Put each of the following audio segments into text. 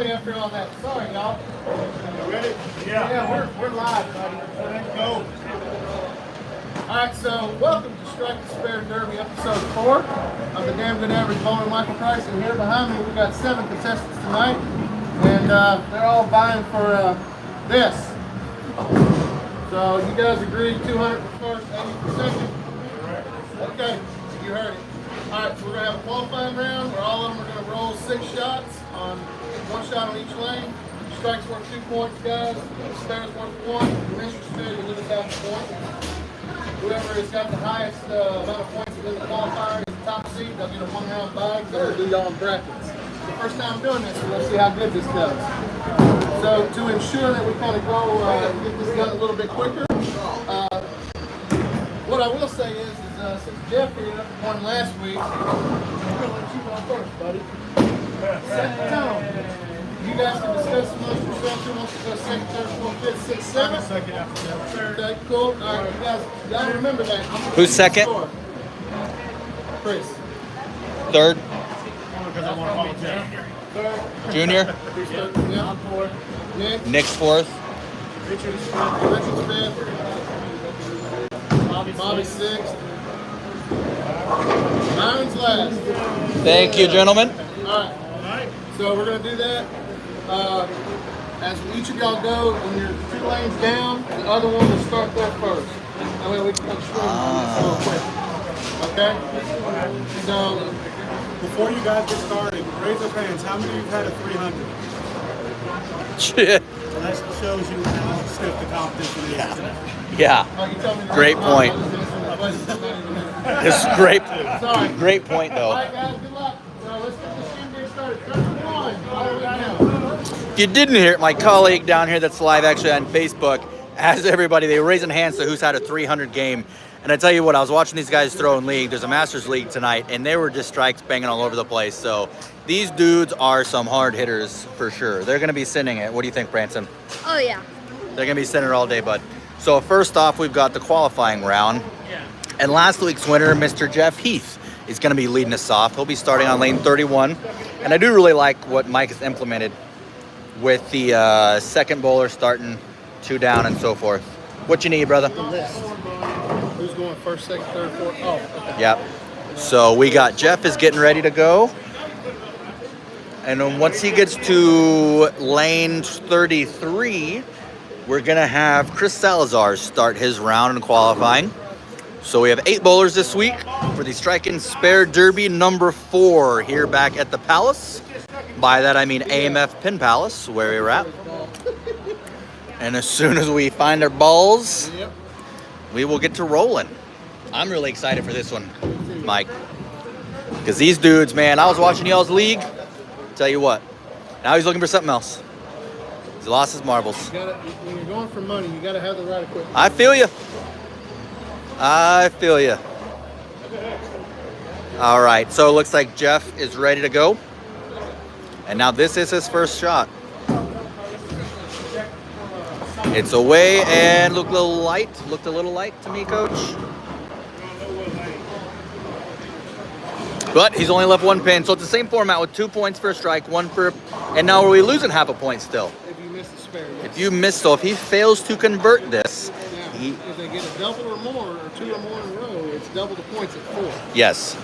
early after all that. Sorry, y'all. Ready? Yeah. Yeah, we're live, buddy. Let's go. All right, so welcome to Strike the Spare Derby, episode 4 of the Damn Good Average Bowling. Michael Price, and here behind me we've got 7 contestants tonight, and they're all vying for this. So you guys agreed 200 for first, 80 for second. Okay, you heard it. All right, so we're gonna have a qualifying round where all of them are gonna roll 6 shots on 1 shot on each lane. Strike's worth 2 points, guys. Spare's worth 1. You miss your spare, you lose half a point. Whoever has got the highest amount of points within the qualifier is the top seed. They'll get a 1-round bag. They'll do y'all in brackets. It's the first time doing this, so let's see how good this goes. So to ensure that we kind of go get this done a little bit quicker, what I will say is since Jeff here won last week, I'm going to let you go first, buddy. Set the tone. You guys can discuss amongst yourselves who wants to go second, third, fourth, fifth, sixth, seventh. Second after that. Okay, cool. All right, you guys, y'all remember that. Who's second? Chris. Third. Because I want to volunteer. Third. Junior. Yeah, I'm fourth. Nick. Nick's fourth. Richard's fifth. Bobby's sixth. Byron's last. Thank you, gentlemen. All right. So we're going to do that. As each of y'all go, when you're 2 lanes down, the other one will start there first. That way we can kind of swing real quick. Okay? So, Before you guys get started, raise your hands. How many of you have had a 300? Shit. That shows you how stiff the competition is. Yeah. oh, you tell me to Great run. point. It's great. Sorry. Great point, All though. right, guys, good luck. So let's get this game day started. Number 1, all the way down. If you didn't hear it, my colleague down here that's live actually on Facebook asked everybody, they were raising hands to who's had a 300 game. And I tell you what, I was watching these guys throw in league. There's a Masters League tonight, and they were just strikes banging all over the place. So these dudes are some hard hitters for sure. They're going to be sending it. What do you think, Branson? Oh, yeah. They're going to be sending it all day, bud. So first off, we've got the qualifying round. And last week's winner, Mr. Jeff Heath, is going to be leading us off. He'll be starting on lane 31. And I do really like what Mike has implemented with the second bowler starting 2 down and so forth. What you need, brother? The list. Who's going first, second, third, fourth? Oh, okay. Yep. So we got Jeff is getting ready to go. And then once he gets to lane 33, we're going to have Chris Salazar start his round in qualifying. So we have 8 bowlers this week for the Strike and Spare Derby number 4 here back at the Palace. By that I mean AMF Pin Palace, where we're at. And as soon as we find our balls, we will get to rolling. I'm really excited for this one, Mike. Because these dudes, man, I was watching y'all's league. Tell you what, now he's looking for something else. He's lost his marbles. When you're going for money, you got to have the right equipment. I feel you. I feel you. All right, so it looks like Jeff is ready to go. And now this is his first shot. It's away and looked a little light. Looked a little light to me, Coach. But he's only left 1 pin, so it's the same format with 2 points for a strike, 1 for, and now are we losing half a point still? If you miss the spare, yes. If you miss, so if he fails to convert this, Now, if they get a double or more, or 2 or more in a row, it's double the points at 4. yes.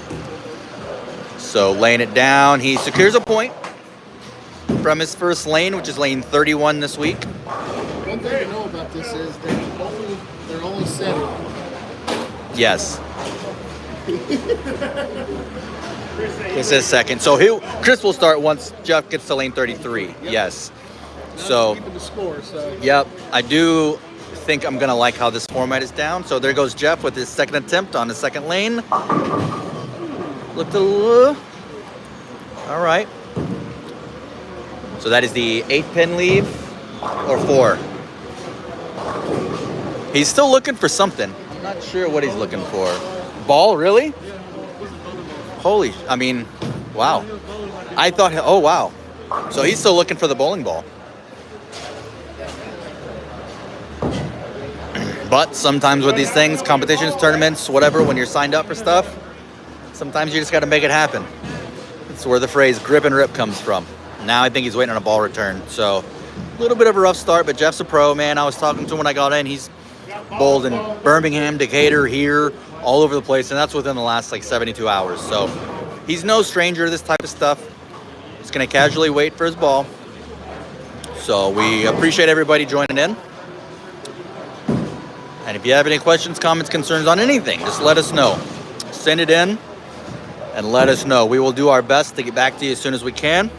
So laying it down, he secures a point from his first lane, which is lane 31 this week. One thing to know about this is they're only setting. Yes. This is second. So Chris will start once Jeff gets to lane 33. Yep. Yes. Now So, keeping the score. So yep. I do think I'm going to like how this format is down. So there goes Jeff with his second attempt on the second lane. Looked a little. All right. So that is the 8-pin leave or 4. He's still looking for something. I'm not sure what he's looking for. Ball, really? Holy, I mean, wow. I thought, oh, wow. So he's still looking for the bowling ball. But sometimes with these things, competitions, tournaments, whatever, when you're signed up for stuff, sometimes you just got to make it happen. That's where the phrase grip and rip comes from. Now I think he's waiting on a ball return. So a little bit of a rough start, but Jeff's a pro, man. I was talking to him when I got in. He's bowled in Birmingham, Decatur, here, all over the place, and that's within the last like 72 hours. So he's no stranger to this type of stuff. He's going to casually wait for his ball. So we appreciate everybody joining in. And if you have any questions, comments, concerns on anything, just let us know. Send it in and let us know. We will do our best to get back to you as soon as we can.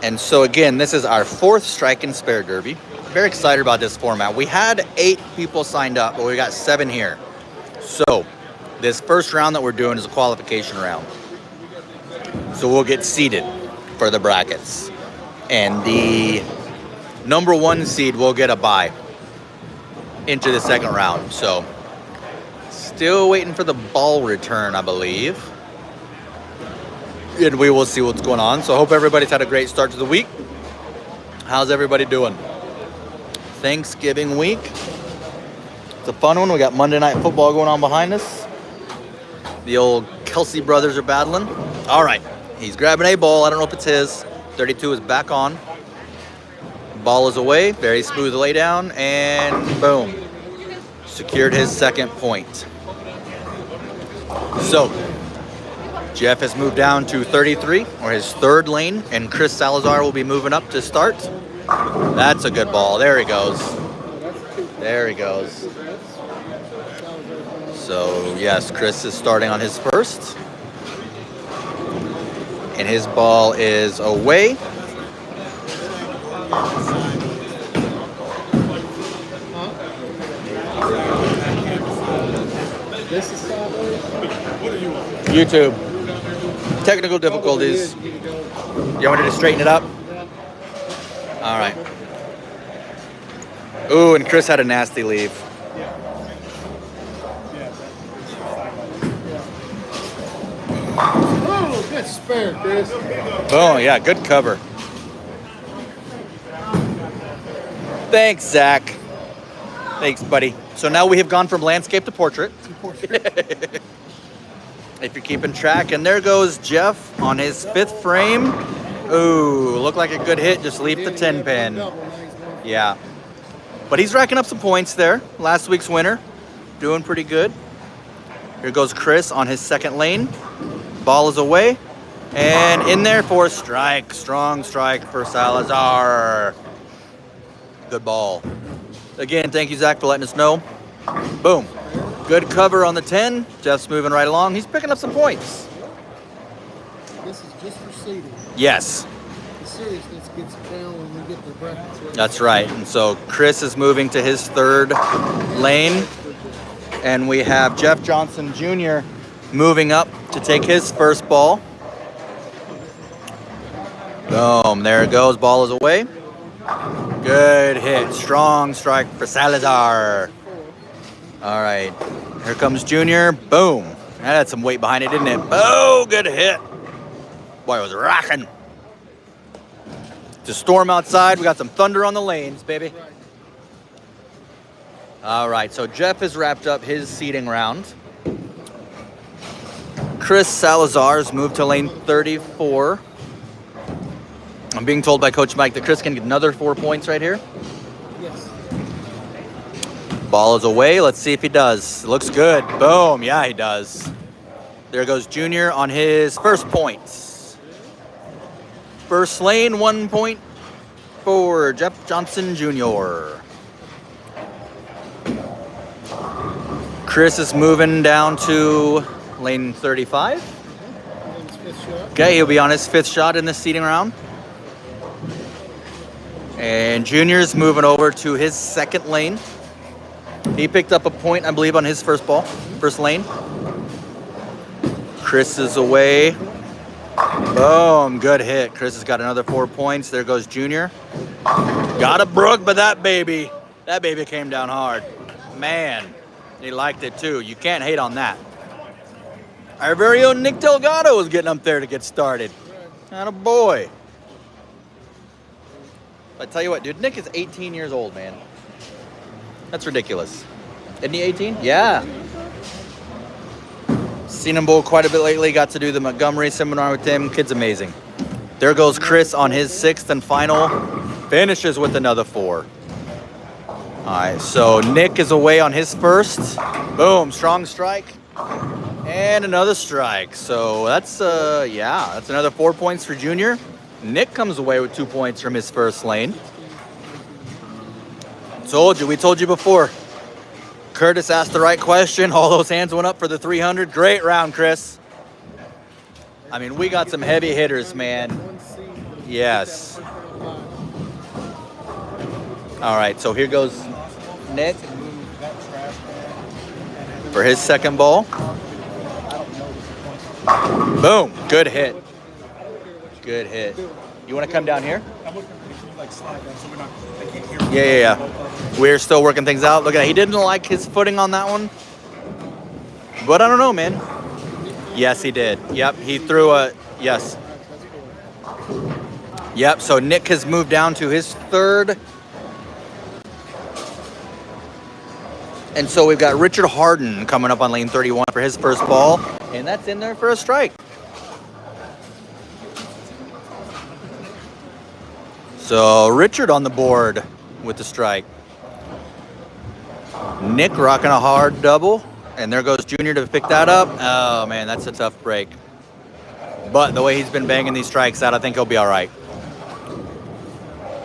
And so again, this is our 4th Strike and Spare Derby. Very excited about this format. We had 8 people signed up, but we got 7 here. So this first round that we're doing is a qualification round. So we'll get seeded for the brackets. And the number 1 seed will get a bye into the second round. So still waiting for the ball return, I believe. And we will see what's going on. So I hope everybody's had a great start to the week. How's everybody doing? Thanksgiving week. It's a fun one. We got Monday Night Football going on behind us. The old Kelsey brothers are battling. All right. He's grabbing a ball. I don't know if it's his. 32 is back on. Ball is away. Very smooth lay down. And boom. Secured his second point. So Jeff has moved down to 33, or his 3rd lane, and Chris Salazar will be moving up to start. That's a good ball. There he goes. There he goes. So, yes, Chris is starting on his first. And his ball is away. YouTube. Technical difficulties. You wanted to straighten it up? All right. Ooh, and Chris had a nasty leave. Oh, good spare, Chris. Oh, yeah, good cover. Thanks, Zach. Thanks, buddy. So now we have gone from landscape to portrait. If you're keeping track. And there goes Jeff on his 5th frame. Ooh, looked like a good hit. Just leave the 10 pin. Yeah. But he's racking up some points there. Last week's winner. Doing pretty good. Here goes Chris on his 2nd lane. Ball is away. And in there for a strike. Strong strike for Salazar. Good ball. Again, thank you, Zach, for letting us know. Boom. Good cover on the 10. Jeff's moving right along. He's picking up some points. This is just for seeding. Yes. The seriousness gets down when we get the brackets. Right? That's right. And so Chris is moving to his 3rd lane. And we have Jeff Johnson Jr. moving up to take his first ball. Boom. There it goes. Ball is away. Good hit. Strong strike for Salazar. All right. Here comes Junior. Boom. That had some weight behind it, didn't it? Oh, good hit. Boy, it was rocking. It's a storm outside. We got some thunder on the lanes, baby. All right. So Jeff has wrapped up his seeding round. Chris Salazar's moved to lane 34. I'm being told by Coach Mike that Chris can get another 4 points right here. Yes. Ball is away. Let's see if he does. Looks good. Boom. Yeah, he does. There goes Junior on his first points. First lane, 1 point for Jeff Johnson Jr. Chris is moving down to lane 35. Okay, he'll be on his 5th shot in this seeding round. And Junior's moving over to his 2nd lane. He picked up a point, I believe, on his first ball, first lane. Chris is away. Boom, good hit. Chris has got another 4 points. There goes Junior. Got a brook, but that baby came down hard. Man, he liked it too. You can't hate on that. Our very own Nick Delgado was getting up there to get started. Atta boy. I tell you what, dude, Nick is 18 years old, man. That's ridiculous. Isn't he 18? Yeah. Seen him bowl quite a bit lately. Got to do the Montgomery seminar with him. Kid's amazing. There goes Chris on his 6th and final. Finishes with another 4. All right, so Nick is away on his first. Boom, strong strike. And another strike. So that's, that's another 4 points for Junior. Nick comes away with 2 points from his first lane. We told you before. Curtis asked the right question. All those hands went up for the 300. Great round, Chris. I mean, we got some heavy hitters, man. Yes. All right, so here goes Nick for his second ball. Boom. Good hit. Good hit. You want to come down here? Yeah. We're still working things out. Look at that. He didn't like his footing on that one. But I don't know, man. Yes, he did. Yep, he threw a... Yes. Yep, so Nick has moved down to his 3rd. And so we've got Richard Hardin coming up on lane 31 for his first ball. And that's in there for a strike. So Richard on the board with the strike. Nick rocking a hard double. And there goes Junior to pick that up. Oh, man, that's a tough break. But the way he's been banging these strikes out, I think he'll be all right.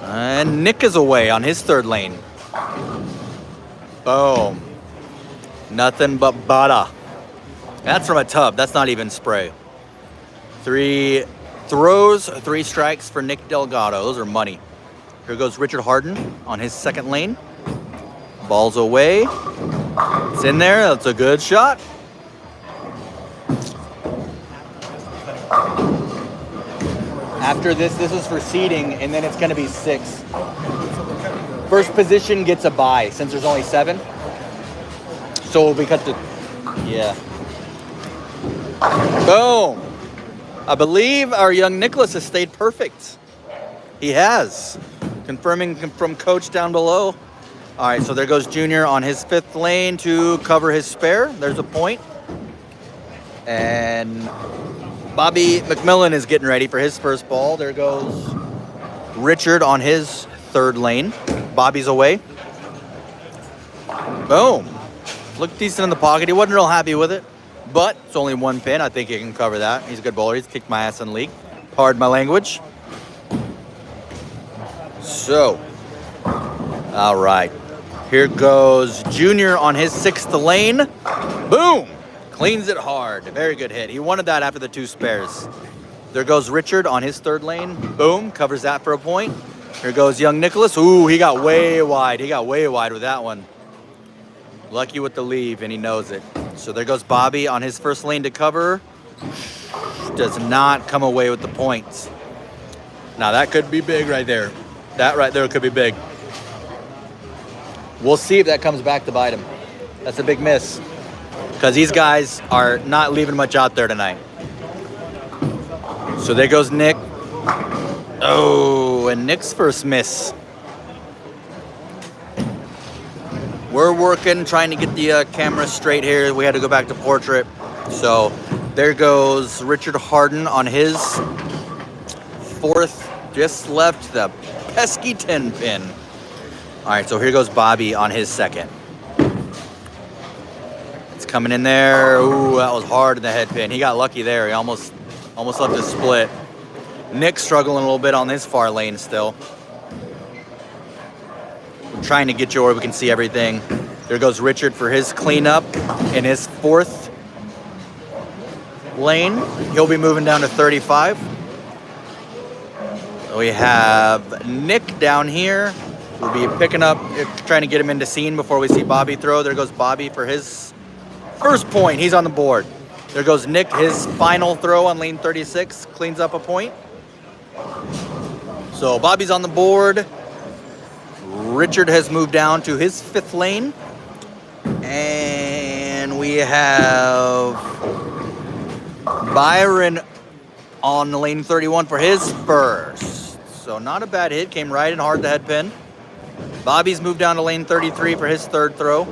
And Nick is away on his 3rd lane. Boom. Nothing but butter. That's from a tub. That's not even spray. 3 throws, 3 strikes for Nick Delgado. Those are money. Here goes Richard Hardin on his 2nd lane. Ball's away. It's in there. That's a good shot. After this is for seeding, and then it's going to be 6. First position gets a bye since there's only 7. So we cut the... Yeah. Boom. I believe our young Nicholas has stayed perfect. He has. Confirming from coach down below. All right, so there goes Junior on his 5th lane to cover his spare. There's a point. And Bobby McMillan is getting ready for his first ball. There goes Richard on his 3rd lane. Bobby's away. Boom. Looked decent in the pocket. He wasn't real happy with it, but it's only 1 pin. I think he can cover that. He's a good bowler. He's kicked my ass in the league. Pardon my language. So, all right. Here goes Junior on his 6th lane. Boom. Cleans it hard. Very good hit. He wanted that after the 2 spares. There goes Richard on his 3rd lane. Boom. Covers that for a point. Here goes young Nicholas. Ooh, he got way wide. He got way wide with that one. Lucky with the leave, and he knows it. So there goes Bobby on his 1st lane to cover. Does not come away with the points. Now that could be big right there. That right there could be big. We'll see if that comes back to bite him. That's a big miss. Because these guys are not leaving much out there tonight. So there goes Nick. Oh, and Nick's first miss. We're working, trying to get the camera straight here. We had to go back to portrait. So there goes Richard Hardin on his 4th. Just left the pesky 10 pin. All right, so here goes Bobby on his 2nd. It's coming in there. Ooh, that was hard in the head pin. He got lucky there. He almost left a split. Nick's struggling a little bit on his far lane still. I'm trying to get you where we can see everything. There goes Richard for his cleanup in his 4th lane. He'll be moving down to 35. We have Nick down here. We'll be picking up, trying to get him into scene before we see Bobby throw. There goes Bobby for his first point. He's on the board. There goes Nick, his final throw on lane 36. Cleans up a point. So Bobby's on the board. Richard has moved down to his 5th lane. And we have Byron on lane 31 for his first. So not a bad hit. Came right in hard the head pin. Bobby's moved down to lane 33 for his 3rd throw.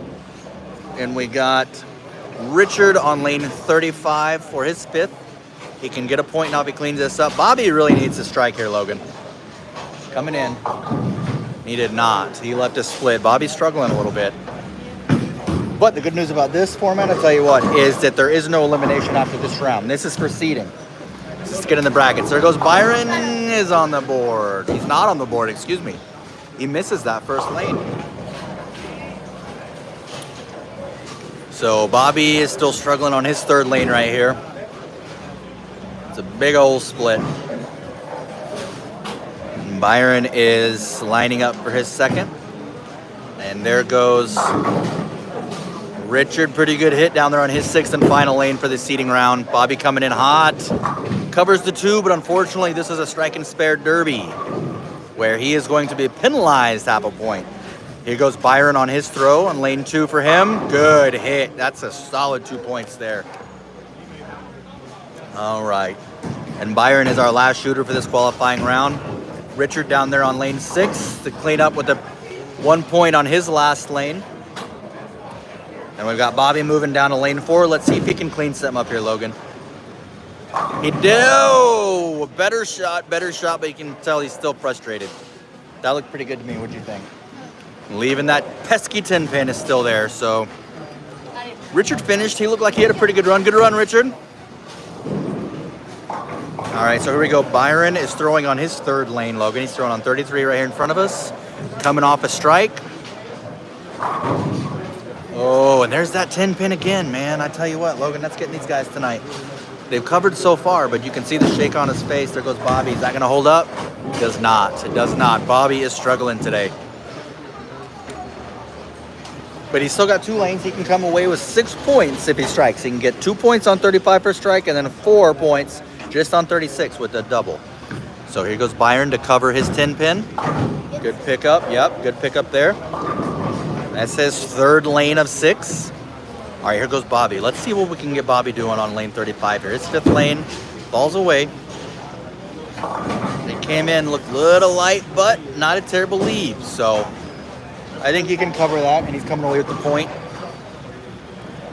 And we got Richard on lane 35 for his 5th. He can get a point now if he cleans this up. Bobby really needs to strike here, Logan. Coming in. He did not. He left a split. Bobby's struggling a little bit. But the good news about this format, I'll tell you what, is that there is no elimination after this round. This is for seeding. Let's get in the brackets. There goes Byron is on the board. He's not on the board, excuse me. He misses that first lane. So Bobby is still struggling on his 3rd lane right here. It's a big old split. And Byron is lining up for his 2nd. And there goes Richard. Pretty good hit down there on his 6th and final lane for the seeding round. Bobby coming in hot. Covers the 2, but unfortunately this is a strike and spare derby where he is going to be penalized half a point. Here goes Byron on his throw on lane 2 for him. Good hit. That's a solid 2 points there. All right. And Byron is our last shooter for this qualifying round. Richard down there on lane 6 to clean up with a 1 point on his last lane. And we've got Bobby moving down to lane 4. Let's see if he can clean something up here, Logan. He do! Better shot, but you can tell he's still frustrated. That looked pretty good to me. What'd you think? Leaving that pesky 10 pin is still there, so. Richard finished. He looked like he had a pretty good run. Good run, Richard. All right, so here we go. Byron is throwing on his 3rd lane, Logan. He's throwing on 33 right here in front of us. Coming off a strike. Oh, and there's that 10 pin again, man. I tell you what, Logan, that's getting these guys tonight. They've covered so far, but you can see the shake on his face. There goes Bobby. Is that going to hold up? It does not. It does not. Bobby is struggling today. But he's still got 2 lanes. He can come away with 6 points if he strikes. He can get 2 points on 35 for strike and then 4 points just on 36 with a double. So here goes Byron to cover his 10 pin. Good pickup. Yep, good pickup there. That's his 3rd lane of 6. All right, here goes Bobby. Let's see what we can get Bobby doing on lane 35 here. His 5th lane falls away. He came in, looked a little light, but not a terrible lead. So I think he can cover that, and he's coming away with the point.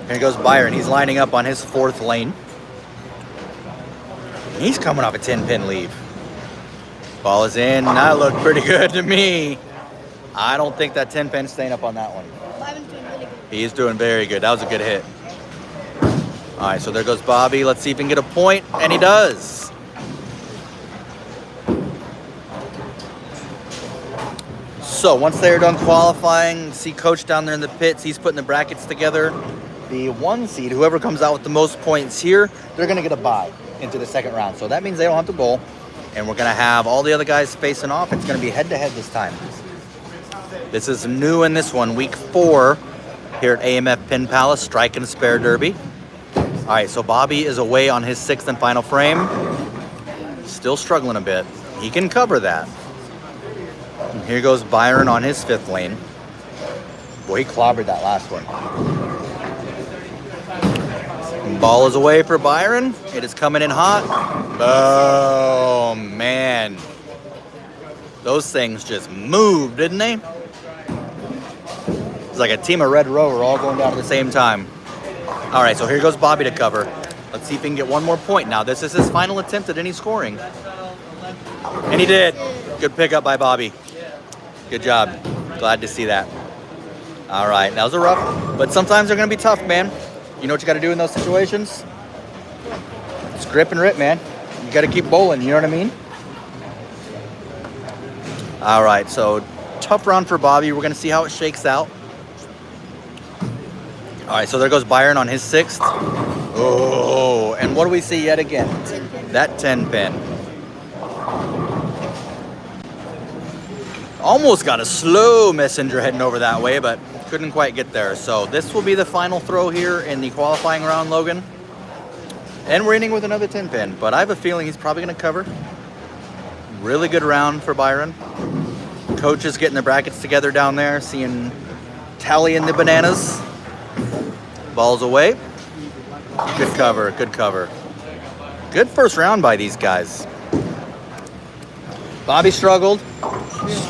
Here goes Byron. He's lining up on his 4th lane. He's coming off a 10-pin leave. Ball is in. That looked pretty good to me. I don't think that 10-pin's staying up on that one. He's doing very good. That was a good hit. All right, so there goes Bobby. Let's see if he can get a point, and he does. So once they're done qualifying, see Coach down there in the pits. He's putting the brackets together. The 1 seed, whoever comes out with the most points here, they're going to get a bye into the 2nd round. So that means they don't have to bowl. And we're going to have all the other guys facing off. It's going to be head-to-head this time. This is new in this one, week 4 here at AMF Pin Palace, Strike and Spare Derby. All right, so Bobby is away on his 6th and final frame. Still struggling a bit. He can cover that. And here goes Byron on his 5th lane. Boy, he clobbered that last one. Ball is away for Byron. It is coming in hot. Oh, man. Those things just moved, didn't they? It's like a team of Red Rover all going down at the same time. All right, so here goes Bobby to cover. Let's see if he can get 1 more point. Now, this is his final attempt at any scoring. And he did. Good pickup by Bobby. Good job. Glad to see that. All right, that was a rough, but sometimes they're going to be tough, man. You know what you got to do in those situations? It's grip and rip, man. You got to keep bowling, you know what I mean? All right, so tough round for Bobby. We're going to see how it shakes out. All right, so there goes Byron on his 6th. Oh, and what do we see yet again? That 10 pin. Almost got a slow messenger heading over that way, but couldn't quite get there. So this will be the final throw here in the qualifying round, Logan. And we're ending with another 10 pin, but I have a feeling he's probably going to cover. Really good round for Byron. Coach is getting the brackets together down there, seeing Tally in the bananas. Ball's away. Good cover, good cover. Good first round by these guys. Bobby struggled.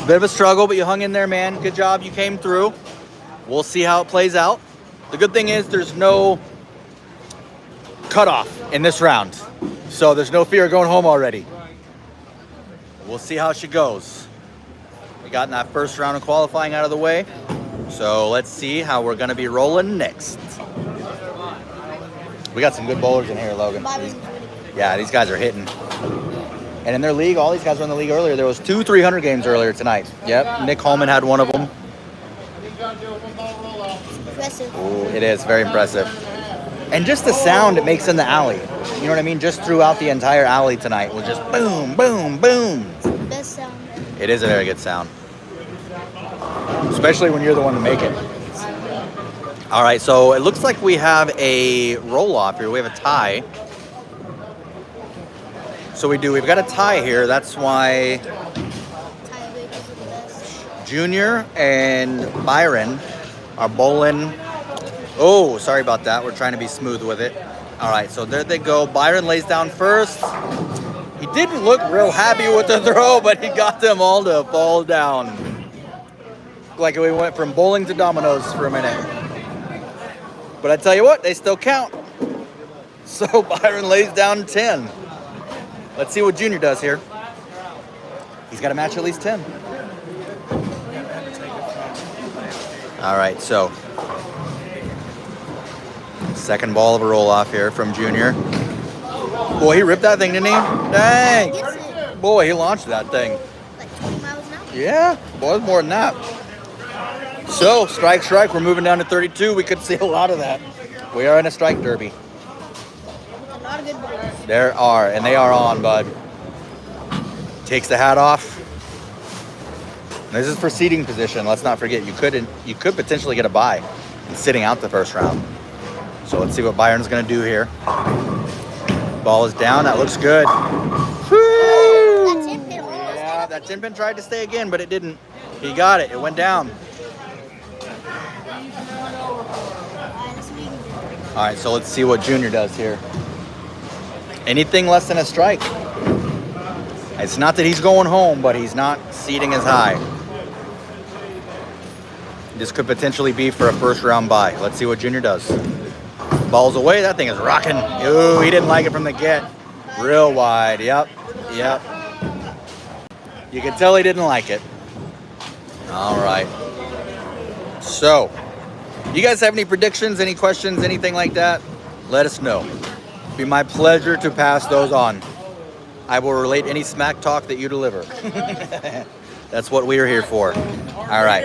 Bit of a struggle, but you hung in there, man. Good job, you came through. We'll see how it plays out. The good thing is there's no cutoff in this round. So there's no fear of going home already. We'll see how she goes. We got that first round of qualifying out of the way. So let's see how we're going to be rolling next. We got some good bowlers in here, Logan. Yeah, these guys are hitting. And in their league, all these guys were in the league earlier. There was 2 300 games earlier tonight. Yep, Nick Holman had one of them. Impressive. Ooh, it is very impressive. And just the sound it makes in the alley. You know what I mean? Just throughout the entire alley tonight was just boom, boom, boom. Best sound. It is a very good sound. Especially when you're the one to make it. All right, so it looks like we have a roll-off here. We have a tie. So we do. We've got a tie here. That's why Junior and Byron are bowling. Oh, sorry about that. We're trying to be smooth with it. All right, so there they go. Byron lays down first. He didn't look real happy with the throw, but he got them all to fall down. Like we went from bowling to dominoes for a minute. But I tell you what, they still count. So Byron lays down 10. Let's see what Junior does here. He's got to match at least 10. All right, so second ball of a roll-off here from Junior. Boy, he ripped that thing, didn't he? Dang. Boy, he launched that thing. Like 20 miles an hour? Yeah, boy, it's more than that. So, strike. We're moving down to 32. We could see a lot of that. We are in a strike derby. A lot of good balls. There are, and they are on, bud. Takes the hat off. This is for seating position. Let's not forget, you could potentially get a bye sitting out the first round. So let's see what Byron's going to do here. Ball is down. That looks good. Woo! That 10 pin almost Yeah, that 10 pin tried to stay again, but it didn't. He got it. It went down. All right, so let's see what Junior does here. Anything less than a strike. It's not that he's going home, but he's not seating as high. This could potentially be for a first round bye. Let's see what Junior does. Ball's away. That thing is rocking. Ooh, he didn't like it from the get. Real wide. Yep. You can tell he didn't like it. All right. So, you guys have any predictions, any questions, anything like that? Let us know. It'd be my pleasure to pass those on. I will relate any smack talk that you deliver. That's what we are here for. All right.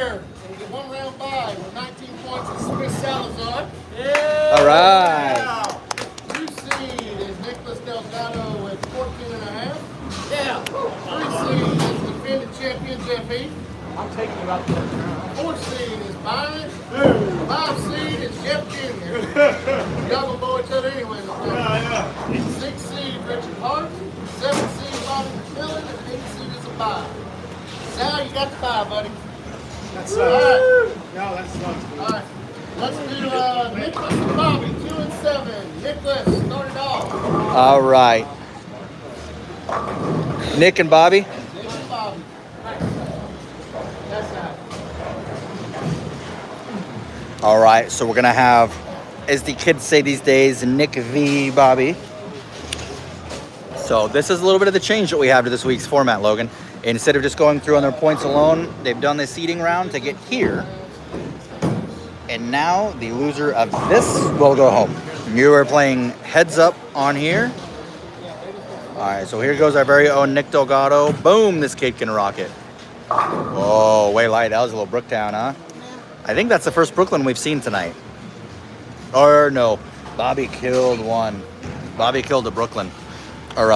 One round bye with 19 points is Chris Salazar. All right. 2 seed is Nicholas Delgado with 14 and a half. Yeah. 3 seed is defending champion Jeff Heath. I'm taking you out the first round. 4 seed is Byron. 5 seed is Jeff Jr. Y'all gonna bow each other anyway. Yeah. 6 seed Richard Hardin. 7 seed Bobby McMillan. And 8 seed is a bye. Sal, you got the bye, buddy. That sucks. All right. No, that sucks, dude. All right. Let's do Nicholas and Bobby, 2 and 7. Nicholas, start it off. All right. Nick and Bobby. Nick and Bobby. That's out. All right, so we're going to have, as the kids say these days, Nick v. Bobby. So this is a little bit of the change that we have to this week's format, Logan. Instead of just going through on their points alone, they've done the seeding round to get here. And now the loser of this will go home. You are playing heads up on here. All right, so here goes our very own Nick Delgado. Boom, this kid can rock it. Oh, way light. That was a little Brooktown, huh? I think that's the first Brooklyn we've seen tonight. Or no, Bobby killed one. Bobby killed a Brooklyn. Or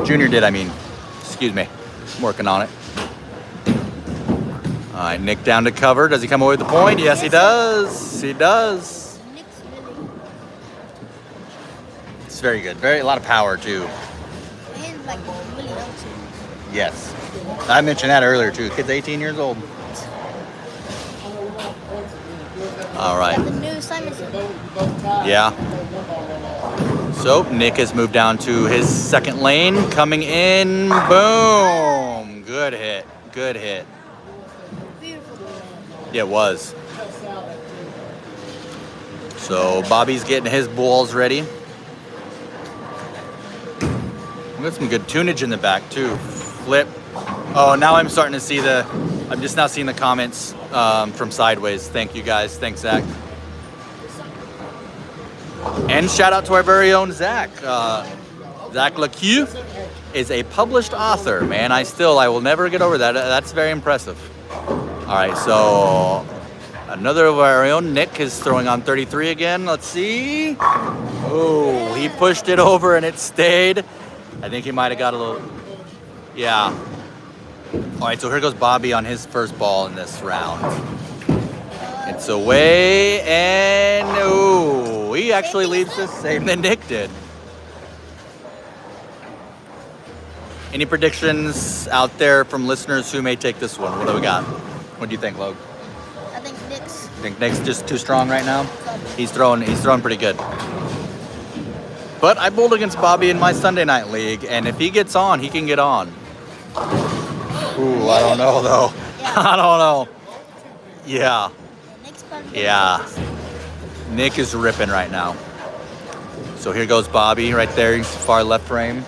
Junior did, I mean. Excuse me. I'm working on it. All right, Nick down to cover. Does he come away with the point? Yes, he does. He does. Nick's really, It's very good. A lot of power, too. and like really helps him. Yes. I mentioned that earlier, too. Kid's 18 years old. All right. The new Simonson. Yeah. So Nick has moved down to his second lane. Coming in. Boom. Good hit. Good hit. Beautiful. Yeah, it was. So Bobby's getting his balls ready. We got some good tunage in the back too. Flip. Oh, now I'm starting to see I'm just now seeing the comments from sideways. Thank you guys. Thanks, Zach. And shout out to our very own Zach. Zach LeCue is a published author, man. I will never get over that. That's very impressive. All right, so another of our own, Nick, is throwing on 33 again. Let's see. Oh, he pushed it over and it stayed. I think he might have got a little, yeah. All right, so here goes Bobby on his first ball in this round. It's away, and oh, he actually leaves the same than Nick did. Any predictions out there from listeners who may take this one? What do we got? What do you think, Logue? I think Nick's. You think Nick's just too strong right now? He's throwing pretty good. But I bowled against Bobby in my Sunday night league, and if he gets on, he can get on. Ooh, I don't know though. Yeah. I don't know. Yeah. Nick's probably Yeah. Nick is ripping right now. So here goes Bobby right there. He's far left frame.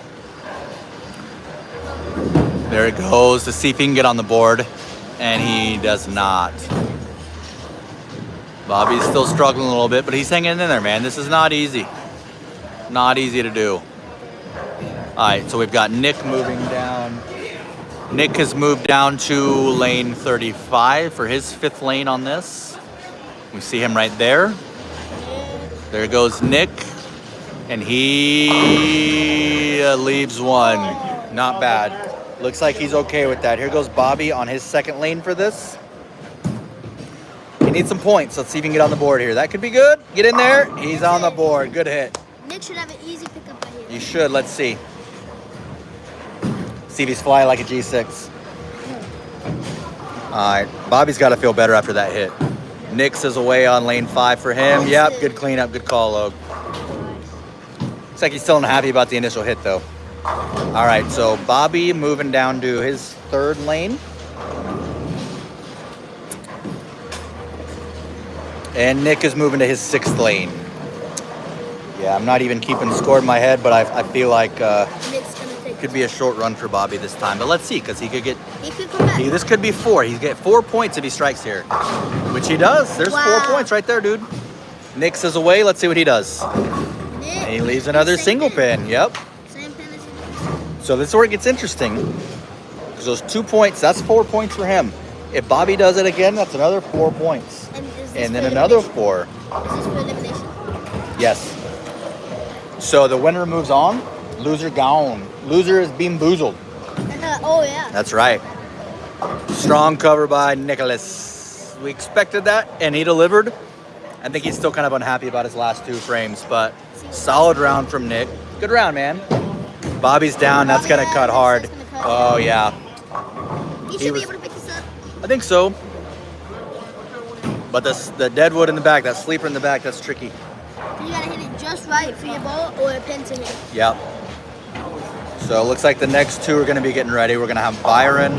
There it goes to see if he can get on the board. And he does not. Bobby's still struggling a little bit, but he's hanging in there, man. This is not easy. Not easy to do. All right, so we've got Nick moving down. Nick has moved down to lane 35 for his fifth lane on this. We see him right there. There goes Nick, and he leaves one. Not bad. Looks like he's okay with that. Here goes Bobby on his second lane for this. He needs some points. Let's see if he can get on the board here. That could be good. Get in there. He's on the board. Good hit. Nick should have an easy pickup right here. You should. Let's see. See if he's flying like a G6. All right. Bobby's got to feel better after that hit. Nick's is away on lane 5 for him. Yep. Good cleanup. Good call, Logue. Looks like he's still unhappy about the initial hit, though. All right. So Bobby moving down to his third lane. And Nick is moving to his sixth lane. Yeah, I'm not even keeping score in my head, but I feel like Nick's gonna take could be a short run for Bobby this time. But let's see, because he could get... He could come back. This could be 4. He'd get 4 points if he strikes here, which he does. There's 4 points right there, dude. Nick's is away. Let's see what he does. Nick. And he leaves another single pin. Yep. Same pin as he So this is where it gets interesting. Because those 2 points, that's 4 points for him. If Bobby does it again, that's another 4 points. And then another 4. Is this for elimination? Yes. So the winner moves on. Loser gone. Loser is being boozled. Oh, yeah. That's right. Strong cover by Nicholas. We expected that, and he delivered. I think he's still kind of unhappy about his last 2 frames, but solid round from Nick. Good round, man. Bobby's down. That's going to cut hard. Oh, yeah. He should be able to pick this up. I think so. But the deadwood in the back, that sleeper in the back, that's tricky. You gotta hit it just right for your ball or a pin to hit. Yep. So it looks like the next 2 are going to be getting ready. We're going to have Byron.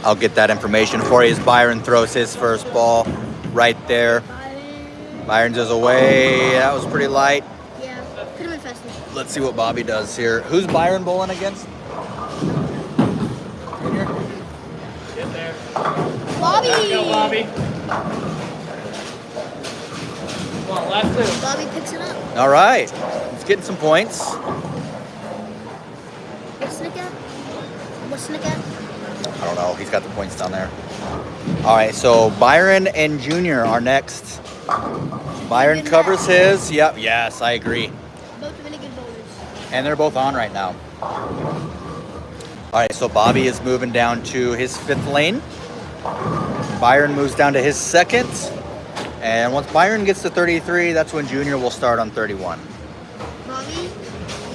I'll get that information for you as Byron throws his first ball right there. Byron's is away. That was pretty light. Yeah, could have been faster. Let's see what Bobby does here. Who's Byron bowling against? Get there. Bobby! Go, Bobby. Come on, last 2. Bobby picks it up. All right. He's getting some points. What's Nick at? What's Nick at? I don't know. He's got the points down there. All right. So Byron and Junior are next. Byron covers his. Yep. Yes, I agree. Both really good bowlers. And they're both on right now. All right, so Bobby is moving down to his 5th lane. Byron moves down to his 2nd. And once Byron gets to 33, that's when Junior will start on 31. Bobby?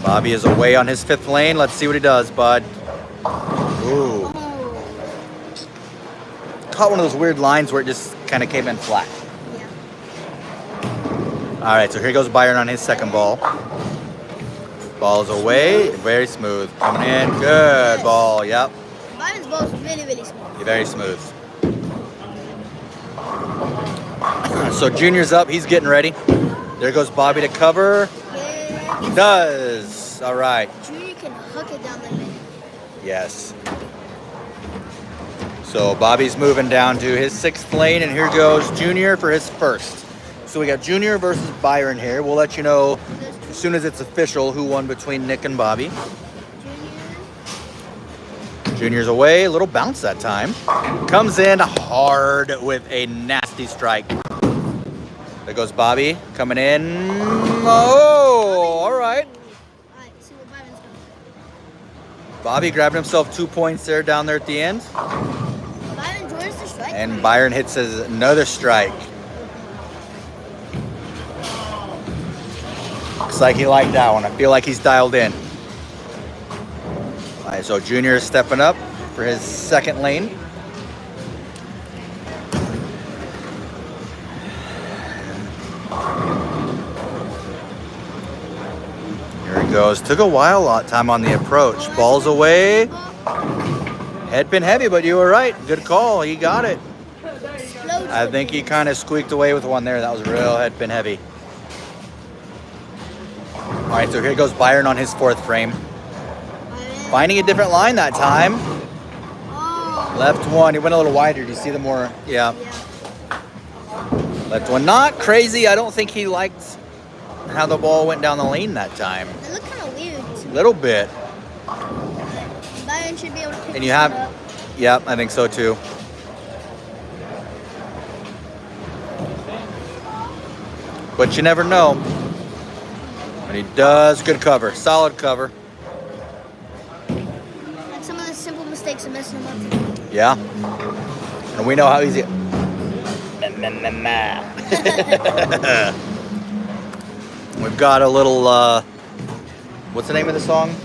Bobby is away on his 5th lane. Let's see what he does, bud. Ooh. Oh. Caught one of those weird lines where it just kind of came in flat. Yeah. All right, so here goes Byron on his 2nd ball. Ball is away. Very smooth. Coming in. Good ball. Yep. Byron's ball is really, really smooth. Very smooth. So Junior's up. He's getting ready. There goes Bobby to cover. Yeah. He does. All right. Junior can hook it down the lane. Yes. So Bobby's moving down to his 6th lane, and here goes Junior for his first. So we got Junior versus Byron here. We'll let you know as soon as it's official who won between Nick and Bobby. Junior's away, a little bounce that time. Comes in hard with a nasty strike. There goes Bobby coming in. Oh, all right. Alright, see what Byron's doing. Bobby grabbed himself 2 points there down there at the end. Byron joins the strike. And Byron hits another strike. Looks like he liked that one. I feel like he's dialed in. All right, so Junior is stepping up for his 2nd lane. Here he goes. Took a while time on the approach. Ball's away. Head pin heavy, but you were right. Good call. He got it. I think he kind of squeaked away with one there. That was real head pin heavy. All right, so here goes Byron on his 4th frame. Finding a different line that time. Oh. Left one. He went a little wider. Do you see the more? Yeah. Left one. Not crazy. I don't think he liked how the ball went down the lane that time. It looked kind of weird. A little bit. Byron should be able to pick And you this have, one up. yep, I think so too. But you never know. But he does. Good cover. Solid cover. And some of the simple mistakes are messing him up. Yeah. And we know how easy. We've got a little, what's the name of the song?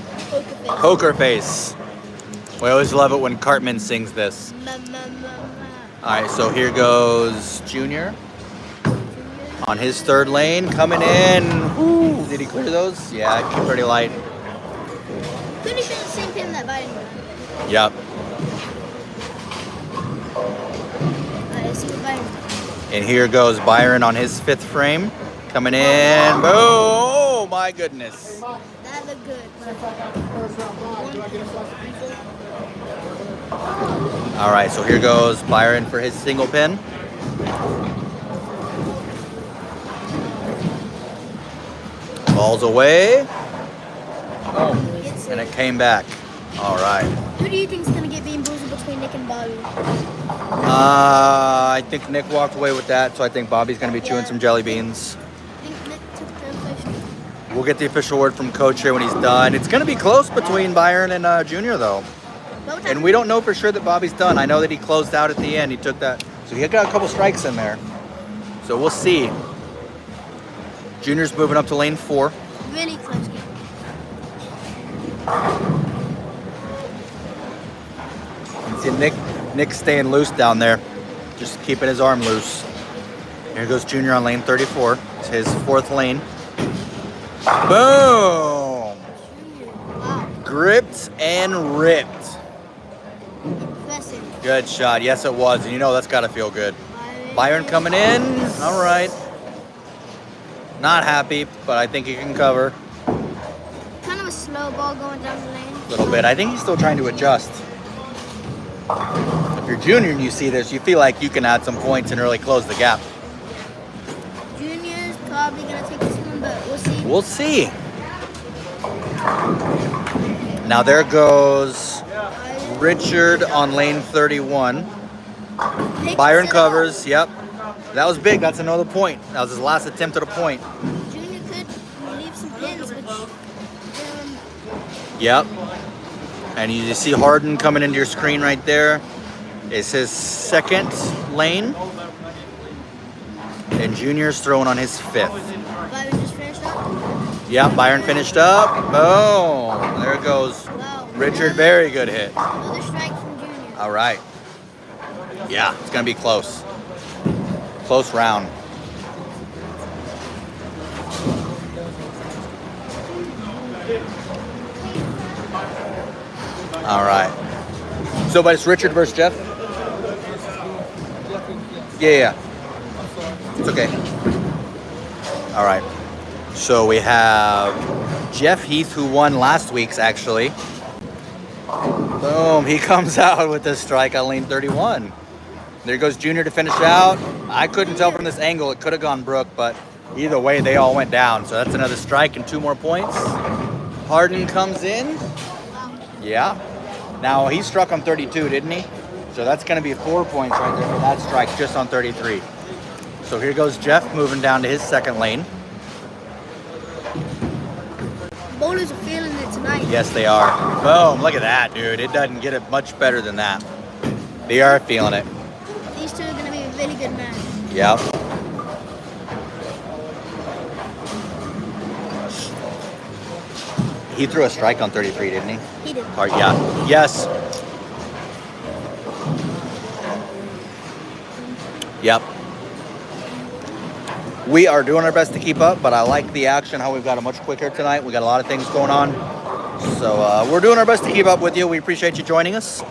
Poker Face. We always love it when Cartman sings this. All right, so here goes Junior on his 3rd lane, coming in. Ooh, did he clear those? Yeah, pretty light. Could have been the same pin that Byron got. Yep. Alright, see what Byron's doing. And here goes Byron on his 5th frame, coming in. Boom! Oh my goodness. That looked good. All right, so here goes Byron for his single pin. Ball's away. And it came back. All right. Who do you think is going to get bean boozled between Nick and Bobby? I think Nick walked away with that, so I think Bobby's going to be chewing some jelly beans. I think Nick took the official. We'll get the official word from Coach here when he's done. It's going to be close between Byron and Junior, though. And we don't know for sure that Bobby's done. I know that he closed out at the end. He took that. So he got a couple strikes in there. So we'll see. Junior's moving up to lane 4. Really close game. You see Nick staying loose down there. Just keeping his arm loose. Here goes Junior on lane 34. It's his 4th lane. Boom! Wow. Gripped and ripped. Impressive. Good shot. Yes, it was. And you know that's got to feel good. Byron coming in. All right. Not happy, but I think he can cover. Kind of a slow ball going down the lane. A little bit. I think he's still trying to adjust. If you're Junior and you see this, you feel like you can add some points and really close the gap. Junior's probably going to take this one, but we'll see. We'll see. Now there goes Richard on lane 31. Byron covers. Yep. That was big. That's another point. That was his last attempt at a point. Junior could leave some pins, which Yep. And you see Hardin coming into your screen right there. It's his 2nd lane. And Junior's throwing on his 5th. Byron just finished up. Yep, Byron finished up. Boom. There it goes. Wow. Richard, very good hit. Another strike from Junior. All right. Yeah, it's going to be close. Close round. All right. So, but it's Richard versus Jeff? Yeah. It's okay. All right. So we have Jeff Heath, who won last week's, actually. Boom. He comes out with a strike on lane 31. There goes Junior to finish out. I couldn't tell from this angle. It could have gone Brook, but either way, they all went down. So that's another strike and 2 more points. Hardin comes in. Yeah. Now, he struck on 32, didn't he? So that's going to be 4 points right there for that strike just on 33. So here goes Jeff moving down to his second lane. Bowlers are feeling it tonight. Yes, they are. Boom. Look at that, dude. It doesn't get it much better than that. They are feeling it. These two are going to be a really good match. Yep. He threw a strike on 33, didn't he? He did. Or, yeah. Yes. Yep. We are doing our best to keep up, but I like the action, how we've got it much quicker tonight. We got a lot of things going on. So we're doing our best to keep up with you. We appreciate you joining us.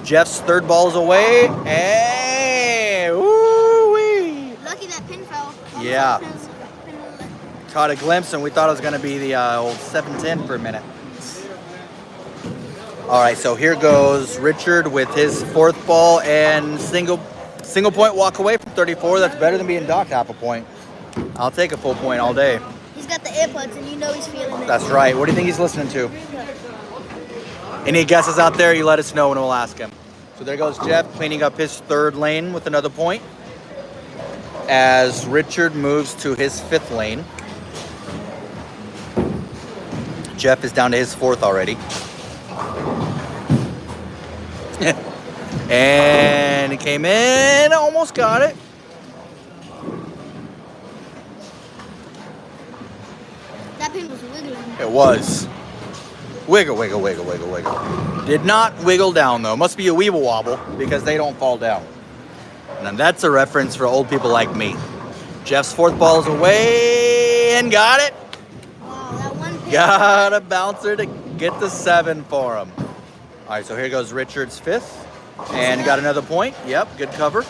Jeff's third ball is away. Hey! Woo-wee! Lucky that pin fell. Yeah. Caught a glimpse, and we thought it was going to be the old 710 for a minute. All right, so here goes Richard with his fourth ball and single point walk away from 34. That's better than being docked half a point. I'll take a full point all day. He's got the earbuds, and you know he's feeling it. That's right. What do you think he's listening to? Any guesses out there, you let us know and we'll ask him. So there goes Jeff cleaning up his third lane with another point as Richard moves to his fifth lane. Jeff is down to his fourth already. And he came in, almost got it. That pin was wiggling. It was. Wiggle, wiggle, wiggle, wiggle, wiggle. Did not wiggle down, though. Must be a weeble wobble because they don't fall down. And that's a reference for old people like me. Jeff's fourth ball is away and got it. Wow, that one pin. Got a bouncer to get the 7 for him. All right, so here goes Richard's fifth. And got another point. Yep, good cover.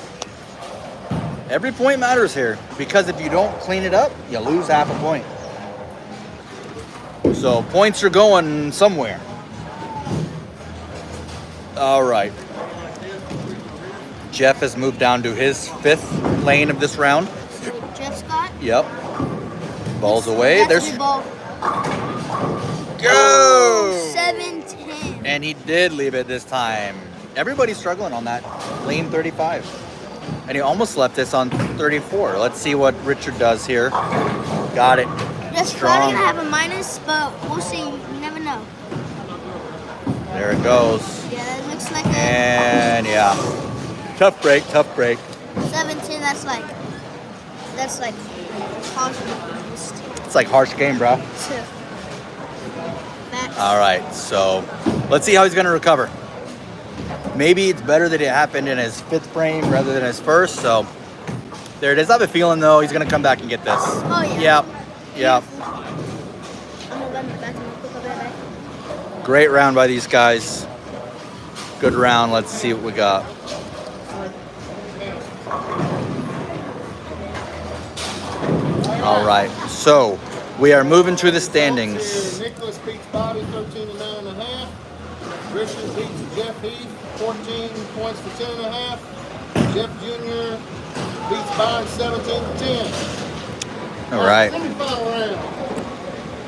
Every point matters here because if you don't clean it up, you lose half a point. So points are going somewhere. All right. Jeff has moved down to his fifth lane of this round. Jeff Scott. Yep. Ball's away. That's There's the ball. go. 7-10. And he did leave it this time. Everybody's struggling on that lane 35. And he almost left this on 34. Let's see what Richard does here. Got it. That's probably gonna have a minus, but we'll see. You never know. There it goes. Yeah, that looks like a And yeah. Tough break, tough break. 7-10. That's like harsh. It's like harsh game, bro. Facts. All right, so let's see how he's gonna recover. Maybe it's better that it happened in his fifth frame rather than his first, so there it is. I have a feeling, though, he's gonna come back and get this. Oh yeah. Yep, yep. I'm gonna run it back and quick over there. Great round by these guys. Good round. Let's see what we got. All right, so we are moving through the standings. Nicholas beats Bobby 13-9.5. Richard beats Jeff Heath 14 points to 10.5. Jeff Jr. beats Byron 17-10. All right. Semi-final round.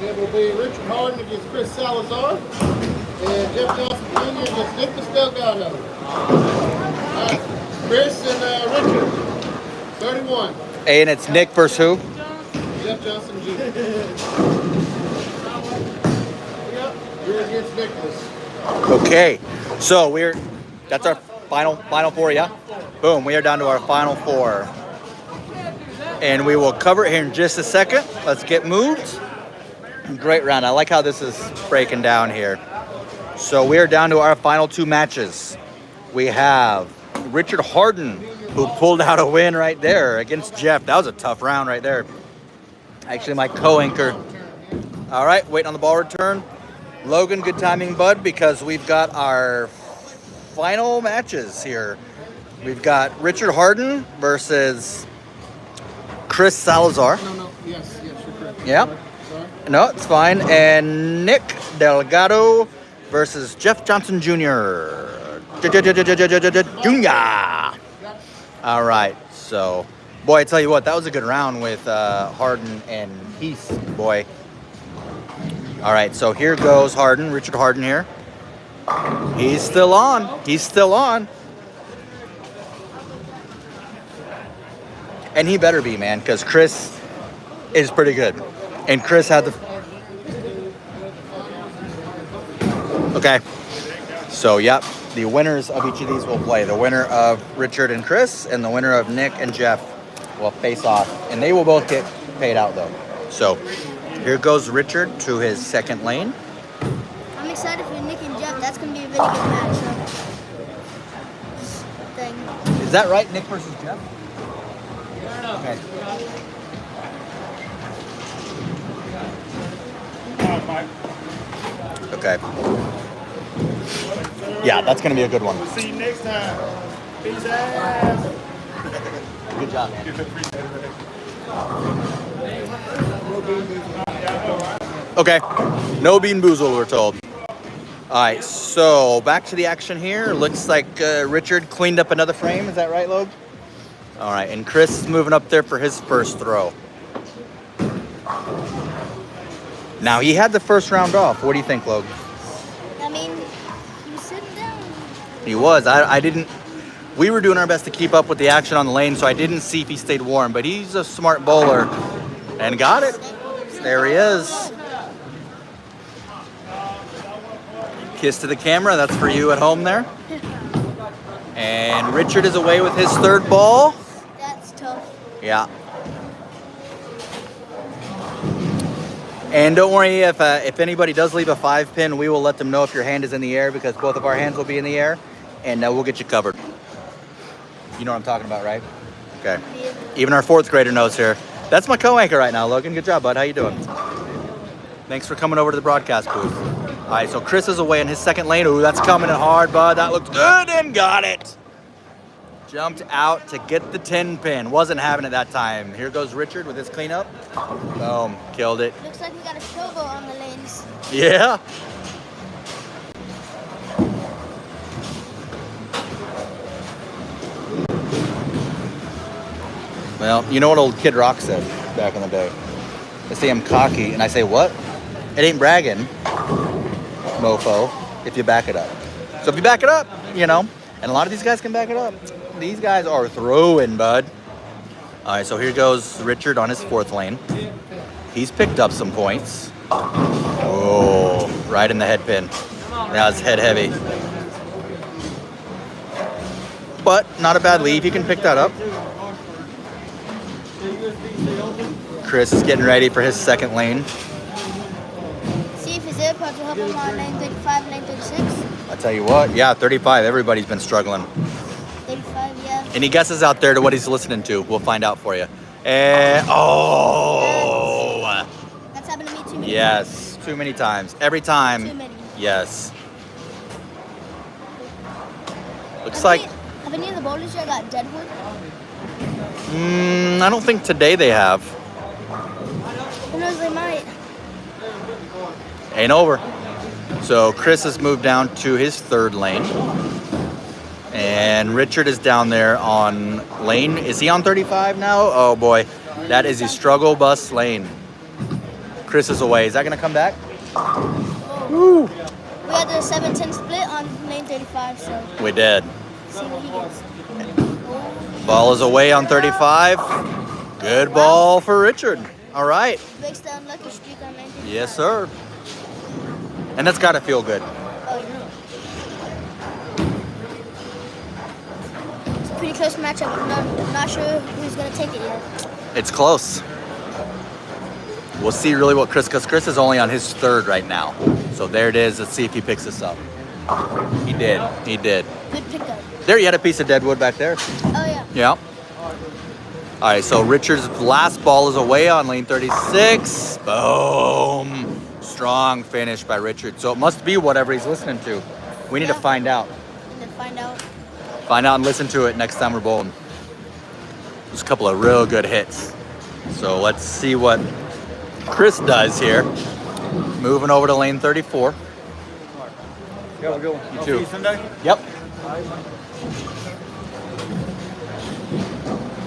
It will be Richard Hardin against Chris Salazar and Jeff Johnson Jr. against Nicholas Delgado. Chris and Richard, 31. And it's Nick versus who? Jeff Johnson Jr. Yep, you're against Nicholas. Okay, so that's our final four, yeah? Boom, we are down to our final four. And we will cover it here in just a second. Let's get moved. Great round. I like how this is breaking down here. So we are down to our final 2 matches. We have Richard Hardin, who pulled out a win right there against Jeff. That was a tough round right there. Actually, my co-anchor. All right, waiting on the ball return. Logan, good timing, bud, because we've got our final matches here. We've got Richard Hardin versus Chris Salazar. No, yes. Yeah. No, it's fine. And Nick Delgado versus Jeff Johnson Jr. Junior. All right. So, boy, I tell you what, that was a good round with Hardin and Heath, boy. All right. So here goes Hardin, Richard Hardin here. He's still on. He's still on. And he better be, man, because Chris is pretty good. And Chris had the... Okay. So, yep. The winners of each of these will play. The winner of Richard and Chris and the winner of Nick and Jeff will face off. And they will both get paid out, though. So, here goes Richard to his second lane. I'm excited for Nick and Jeff. That's going to be a really good matchup. Thing. Is that right, Nick versus Jeff? Okay. Okay. Yeah, that's going to be a good one. We'll see you next time. Peace out. Good job, man. Okay. No bean boozle, we're told. All right, so back to the action here. Looks like Richard cleaned up another frame. Is that right, Logue? All right, and Chris is moving up there for his first throw. Now, he had the first round off. What do you think, Logue? I mean, he was sitting down. He was. I didn't... We were doing our best to keep up with the action on the lane, so I didn't see if he stayed warm. But he's a smart bowler. And got it. There he is. Kiss to the camera. That's for you at home there. And Richard is away with his third ball. That's tough. Yeah. And don't worry, if anybody does leave a 5-pin, we will let them know if your hand is in the air because both of our hands will be in the air, and we'll get you covered. You know what I'm talking about, right? Okay. Yeah. Even our fourth grader knows here. That's my co-anchor right now, Logan. Good job, bud. How you doing? Thanks for coming over to the broadcast booth. All right, so Chris is away in his second lane. Ooh, that's coming in hard, bud. That looks good and got it. Jumped out to get the 10-pin. Wasn't having it that time. Here goes Richard with his cleanup. Boom, killed it. Looks like we got a showboat on the lanes. Yeah. Well, you know what old Kid Rock said back in the day? They say I'm cocky, and I say, what? It ain't bragging, mofo, if you back it up. So if you back it up, you know, and a lot of these guys can back it up. These guys are throwing, bud. All right, so here goes Richard on his fourth lane. He's picked up some points. Oh, right in the head pin. Now it's head heavy. But not a bad leave. He can pick that up. Chris is getting ready for his second lane. See if his AirPods will help him on lane 35 and lane 36. I tell you what, yeah, 35. Everybody's been struggling. 35, yeah. Any guesses out there to what he's listening to? We'll find out for you. And That's happened to me too many yes, too many times. Every time. Too many. Yes. Looks like. Have any of the bowlers here got deadwood? I don't think today they have. Who knows, they might. Ain't over. So Chris has moved down to his third lane. And Richard is down there on lane. Is he on 35 now? Oh boy. That is the struggle bus lane. Chris is away. Is that going to come back? Woo. We had the 7-10 split on lane 35, so We did. see what he gets. Ball is away on 35. Good ball for Richard. All right. Breaks the unlucky streak on lane 35. Yes, sir. And that's got to feel good. Oh, yeah. It's a pretty close matchup. I'm not sure who's going to take it yet. It's close. We'll see really what because Chris is only on his third right now. So there it is. Let's see if he picks this up. He did. He did. Good pickup. There, you had a piece of deadwood back there. Oh, yeah. Yeah. All right, so Richard's last ball is away on lane 36. Boom. Strong finish by Richard. So it must be whatever he's listening to. We need to find out. And then find out. Find out and listen to it next time we're bowling. There's a couple of real good hits. So let's see what Chris does here. Moving over to lane 34. Yeah, we're going. You too. Sunday? Yep.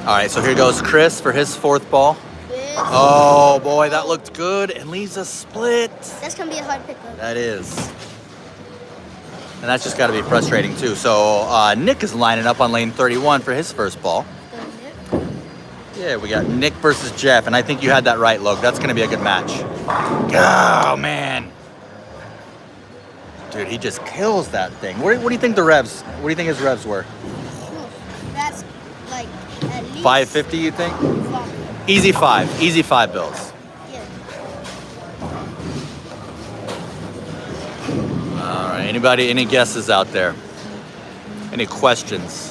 All right, so here goes Chris for his fourth ball. Yes. Oh boy, that looked good and leaves a split. That's gonna be a hard pickup. That is. And that's just got to be frustrating too. So Nick is lining up on lane 31 for his first ball. Yeah, we got Nick versus Jeff, and I think you had that right, Logue. That's going to be a good match. Oh, man. Dude, he just kills that thing. What do you think the revs, what do you think his revs were? That's like at least 550, you think? 5. Easy 5. Easy 5 bills. Yeah. All right, anybody, any guesses out there? Any questions?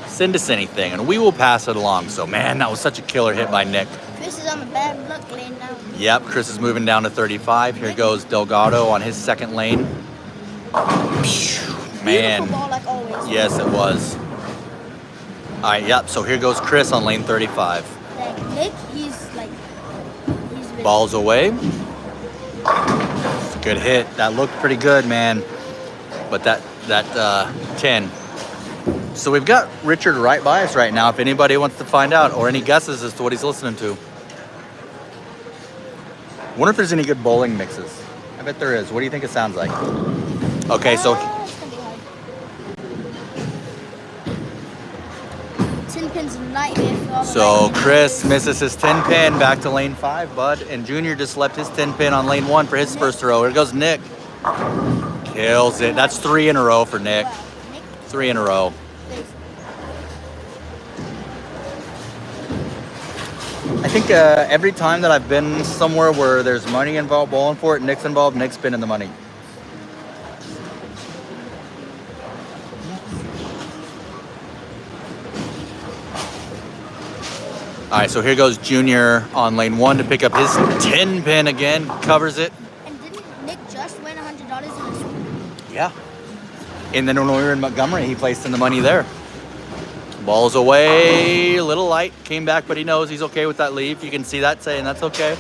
Send us anything, and we will pass it along. So, man, that was such a killer hit by Nick. Chris is on the bad luck lane now. Yep, Chris is moving down to 35. Here goes Delgado on his second lane. Man. Beautiful ball like always. Yes, it was. All right, yep, so here goes Chris on lane 35. Like Nick, he's been Balls away. It's a good hit. That looked pretty good, man. But that 10. So we've got Richard right by us right now if anybody wants to find out or any guesses as to what he's listening to. Wonder if there's any good bowling mixes. I bet there is. What do you think it sounds like? Okay, so it's gonna be hard. 10 pins a nightmare for all the so lightning. Chris misses his 10 pin back to lane 5, bud, and Junior just left his 10 pin on lane 1 for his first throw. Here goes Nick. Kills it. That's 3 in a row for Nick. Wow. Nick 3 in a row. is I think every time that I've been somewhere where there's money involved, bowling for it, Nick's involved, Nick's been in the money. All right, so here goes Junior on lane 1 to pick up his 10 pin again, covers it. And didn't Nick just win $100 in this one? Yeah. And then when we were in Montgomery, he placed in the money there. Ball's away, a little light, came back, but he knows he's okay with that leave. You can see that saying that's okay.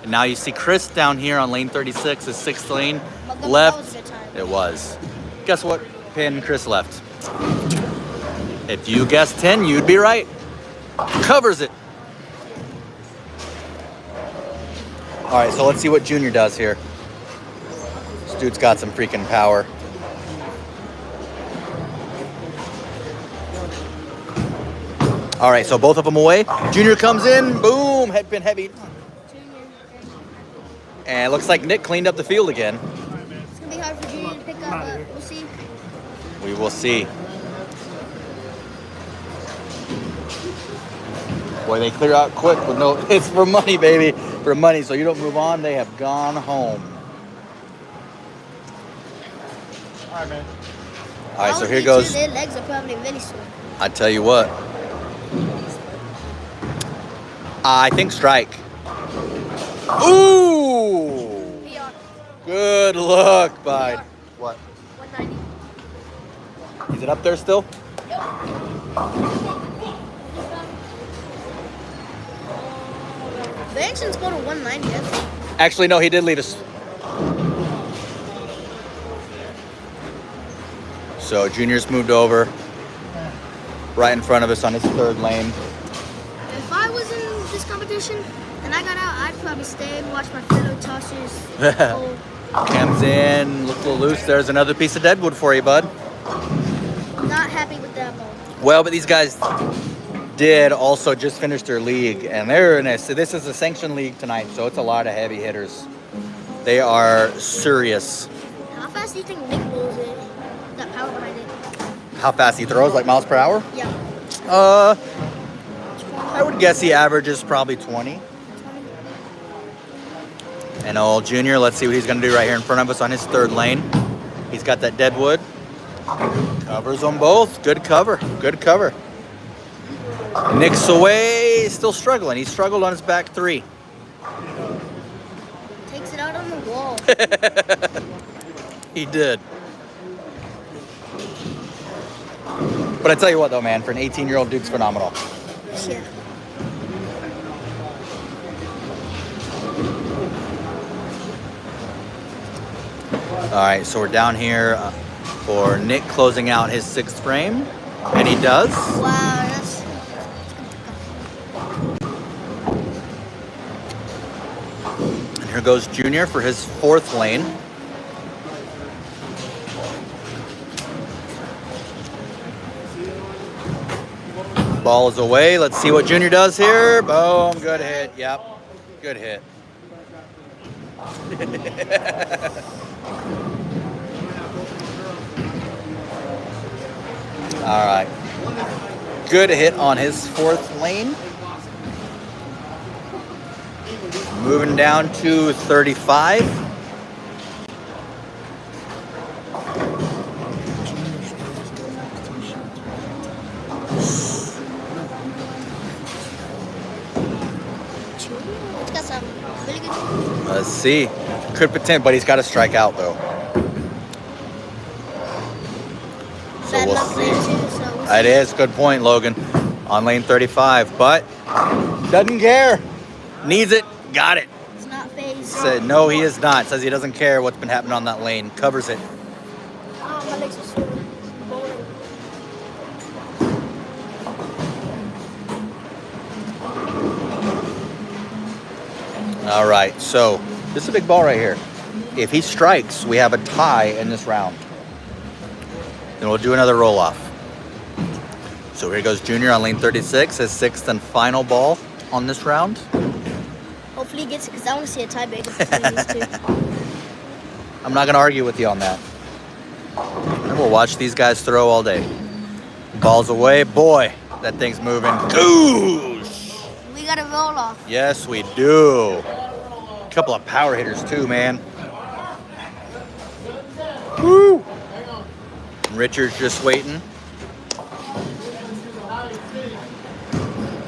And now you see Chris down here on lane 36, his 6th lane, Montgomery, left. that was a good time. It was. Guess what pin Chris left? If you guessed 10, you'd be right. Covers it. All right, so let's see what Junior does here. This dude's got some freaking power. All right, so both of them away. Junior comes in, boom, head pin heavy. And it looks like Nick cleaned up the field again. It's gonna be hard for Junior to pick up, but we'll see. We will see. Boy, they clear out quick with no, it's for money, baby. For money, so you don't move on, they have gone home. All right, man. All right, so All here of you goes, two, their legs are probably really sore. I tell you what. I think strike. Ooh! PR. Good luck, bud. What? 190. Is it up there still? The engine's going to 190. That's Actually, no, he did lead us. So Junior's moved over right in front of us on his 3rd lane. If I was in this competition and I got out, I'd probably stay and watch my fellow tossers. Oh, Comes in, look a little loose. There's another piece of deadwood for you, bud. not happy with that ball. Well, but these guys did also just finish their league, and they're in this is a sanctioned league tonight, so it's a lot of heavy hitters. They are serious. How fast do you think Nick rolls it? That power behind it. How fast he throws, like miles per hour? Yeah. I would guess he averages probably 20. And old Junior, let's see what he's gonna do right here in front of us on his 3rd lane. He's got that deadwood. Covers them both. Good cover. Good cover. Nick's away, still struggling. He struggled on his back 3. Takes it out on the wall. He did. But I tell you what though, man, for an 18-year-old dude's phenomenal. Yeah. All right, so we're down here for Nick closing out his 6th frame, and he does. Wow, that's And here goes Junior for his 4th lane. Ball is away. Let's see what Junior does here. Boom, good hit. Yep, good hit. All right. Good hit on his 4th lane. Moving down to 35. it's got some really good. Let's see. Could pretend, but he's got to strike out though. So Bad we'll luck there see. too. So we'll That is good point, Logan. On lane 35, but doesn't care. Needs it. Got it. it's not phased. Said no, he is not. Says he doesn't care what's been happening on that lane. Covers it. Oh, my legs are sore. Bowling. All right. So this is a big ball right here. If he strikes, we have a tie in this round. Then we'll do another roll off. So here goes Junior on lane 36, his 6th and final ball on this round. Hopefully he gets it because I want to see a tiebreaker between these two. I'm not going to argue with you on that. And we'll watch these guys throw all day. Ball's away. Boy, that thing's moving. Goosh! We got to roll off. Yes, we do. A couple of power hitters too, man. Woo! Richard's just waiting.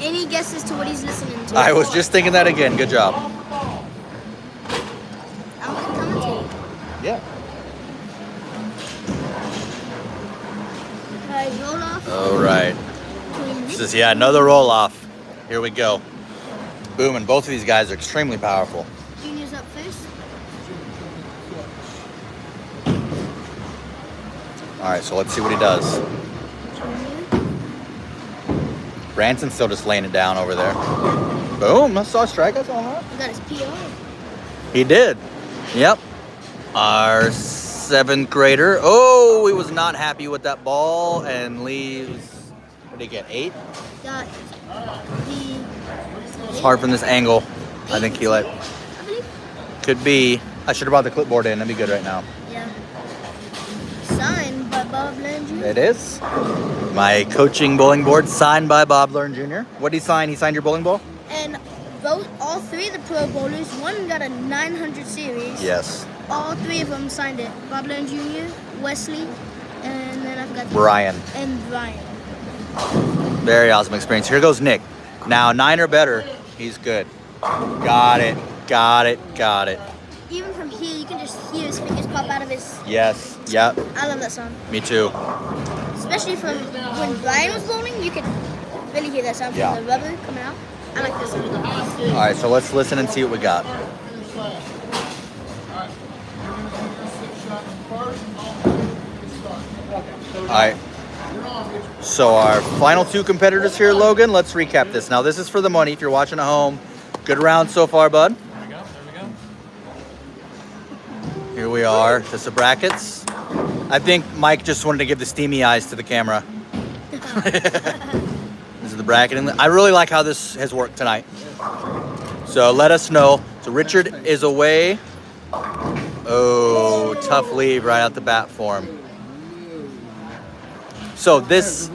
Any guesses to what he's listening to? I was just thinking that again. Good job. I'm going to commentate. Yeah. All right, roll off. All right. Between This Nick is, yeah, another roll off. Here we go. Boom, and both of these guys are extremely powerful. Junior's up first. All right, so let's see what he does. Junior. Branson's still just laying it down over there. Boom, I saw a strike. That's all right. He got his PR. He did. Yep. Our 7th grader. Oh, he was not happy with that ball and leaves. What did he get? 8? Got the. It's hard from this angle. I think he let. I believe. Could be. I should have brought the clipboard in. That'd be good right now. Yeah. Signed by Bob Landry. It is. My coaching bowling board signed by Bob Learn Jr. What did he sign? He signed your bowling ball? And both, all 3 of the pro bowlers, one got a 900 series. Yes. All 3 of them signed it. Bob Landry Jr., Wesley, and then I've got Brian. And Brian. Very awesome experience. Here goes Nick. Now 9 or better. He's good. Got it. Got it. Got it. Even from here, you can just hear his fingers pop out of his. Yes. Yep. I love that sound. Me too. Especially from when Brian was bowling, you could really hear that sound from Yeah. the rubber coming out. I like this sound. All right, so let's listen and see what we got. All right. So our final 2 competitors here, Logan. Let's recap this. Now this is for the money. If you're watching at home, good round so far, bud. There we go. There we go. Here we are. This is the brackets. I think Mike just wanted to give the steamy eyes to the camera. This is the bracketing. I really like how this has worked tonight. So let us know. So Richard is away. Oh, tough leave right out the bat for him. So this,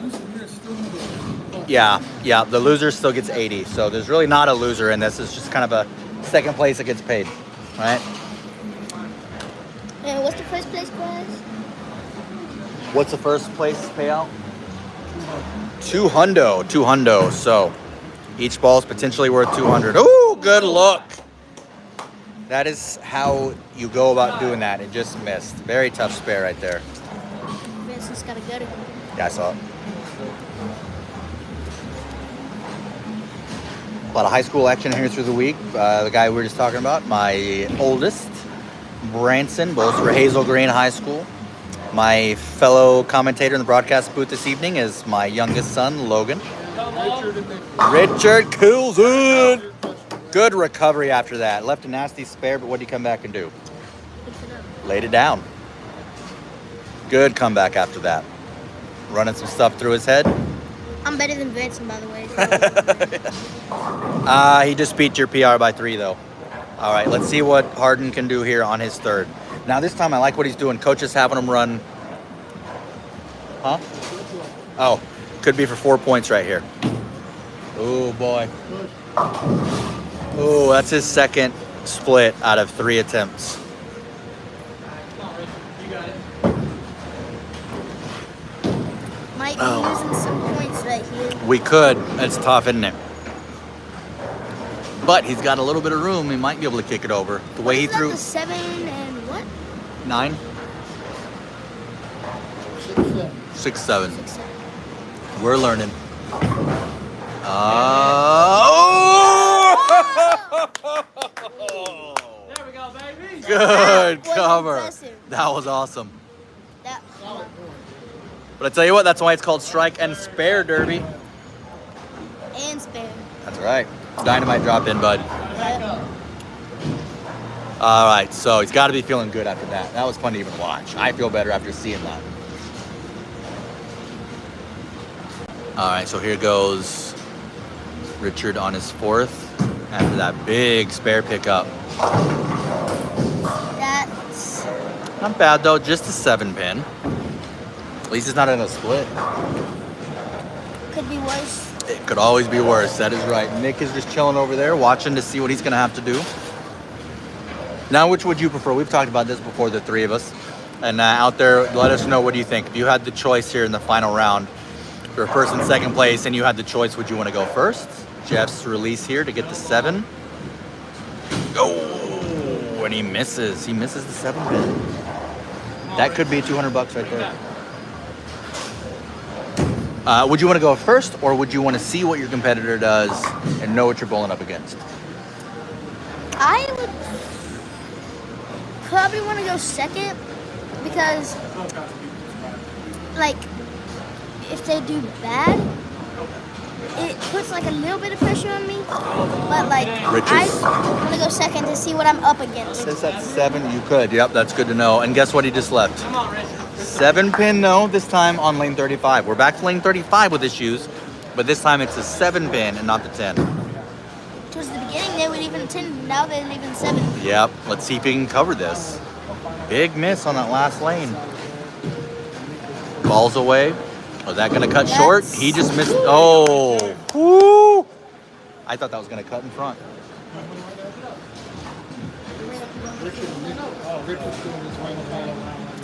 yeah, the loser still gets 80. So there's really not a loser in this. It's just kind of a second place that gets paid, right? And what's the first place prize? What's the first place payout? 200. 200. So each ball is potentially worth 200. Oh, good look. That is how you go about doing that. It just missed. Very tough spare right there. Vincent's got to go to. Yeah, I saw it. A lot of high school action here through the week. The guy we were just talking about, my oldest, Branson, both for Hazel Green High School. My fellow commentator in the broadcast booth this evening is my youngest son, Logan. Richard kills it. Good recovery after that. Left a nasty spare, but what did he come back and do? Laid it down. Good comeback after that. Running some stuff through his head. I'm better than Vincent, by the way. He just beat your PR by 3, though. All right, let's see what Hardin can do here on his third. Now, this time I like what he's doing. Coach is having him run. Huh? Oh, could be for 4 points right here. Oh, boy. Oh, that's his second split out of 3 attempts. Might be losing some points right here. We could. It's tough, isn't it? But he's got a little bit of room. He might be able to kick it over. The way he threw. The 7 and what? 9? 6, 7. 6, 7. We're learning. There we go, baby. Good That was cover. impressive. That was awesome. That, But I tell you what, that's why it's called Strike and Spare Derby. and spare. That's right. Dynamite drop in, bud. Yep. All right, so he's got to be feeling good after that. That was fun to even watch. I feel better after seeing that. All right, so here goes Richard on his 4th after that big spare pickup. That's Not bad, though. Just a 7-pin. At least it's not in a split. could be worse. It could always be worse. That is right. Nick is just chilling over there, watching to see what he's going to have to do. Now, which would you prefer? We've talked about this before, the 3 of us. And out there, let us know, what do you think? If you had the choice here in the final round for first and second place, and you had the choice, would you want to go first? Jeff's release here to get the 7. Oh, and he misses. He misses the 7-pin. That could be $200 right there. Would you want to go first, or would you want to see what your competitor does and know what you're bowling up against? I would probably want to go second because, like, if they do bad, it puts like a little bit of pressure on me. But like, I want to go second to see what I'm up against. Since that's 7, you could. Yep, that's good to know. And guess what he just left? 7-pin, no, this time on lane 35. We're back to lane 35 with issues, but this time it's a 7-pin and not the 10. Towards the beginning, they were leaving 10. Now they're leaving 7. Yep, let's see if he can cover this. Big miss on that last lane. Ball's away. Was that going to cut short? He just missed. Oh, woo! I thought that was going to cut in front.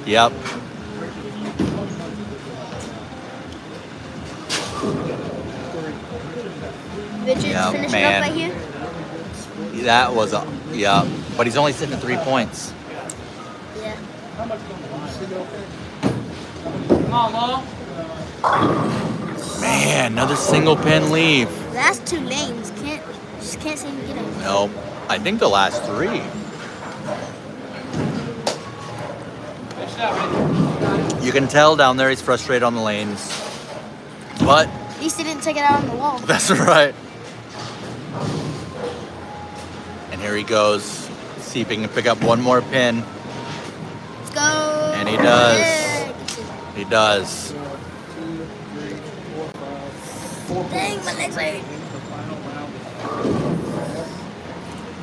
Yep. Richard's Yep, finishing man. up right here. That was a, yeah. But he's only sitting at 3 points. Yeah. Come on, Law. Man, another single pin leave. Last 2 lanes just can't seem to get it. Nope. I think the last 3. Good shot, Richard. You can tell down there he's frustrated on the lanes. But At least he didn't take it out on the wall. that's right. And here he goes. See if he can pick up one more pin. Let's go. And he does. Yeah, gets it. He does. Dang, my legs hurt.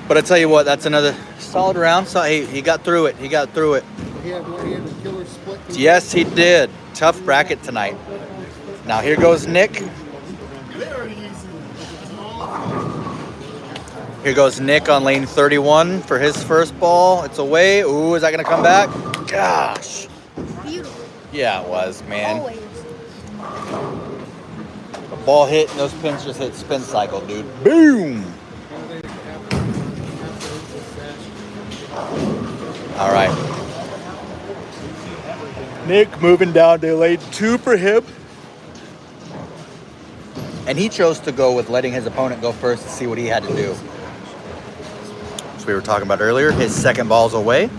But I tell you what, that's another solid round. So he got through it. He got through it. He had the killer split. Yes, he did. Tough bracket tonight. Now here goes Nick. Here goes Nick on lane 31 for his first ball. It's away. Ooh, is that going to come back? Gosh. Beautiful. Yeah, it was, man. Always. The ball hit and those pins just hit spin cycle, dude. Boom. All right. Nick moving down to lane 2 for him. And he chose to go with letting his opponent go first to see what he had to do. As we were talking about earlier, his second ball's away.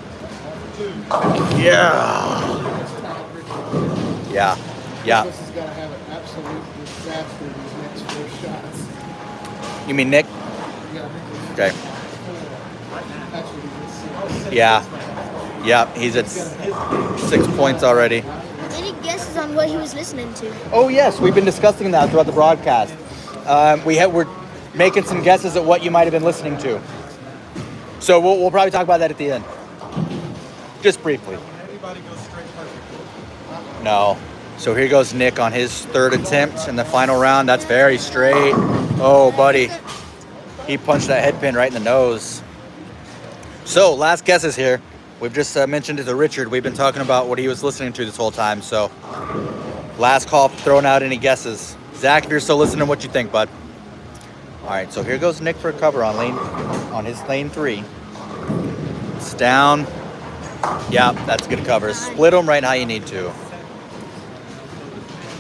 Yeah. Yeah. Yeah. This has got to have an absolute disaster these next 4 shots. You mean Nick? Yeah. Okay. Actually, he's at 6. Yeah. Yeah. He's at 6 points already. Any guesses on what he was listening to? Oh yes, we've been discussing that throughout the broadcast. We're making some guesses at what you might have been listening to. So we'll probably talk about that at the end. Just briefly. Anybody go straight perfect? No. So here goes Nick on his 3rd attempt in the final round. That's very straight. Oh, buddy. He punched that head pin right in the nose. So last guesses here. We've just mentioned it to Richard. We've been talking about what he was listening to this whole time. So last call, throwing out any guesses. Zach, if you're still listening, what you think, bud? All right, so here goes Nick for a cover on his lane 3. It's down. Yeah, that's a good cover. Split them right how you need to.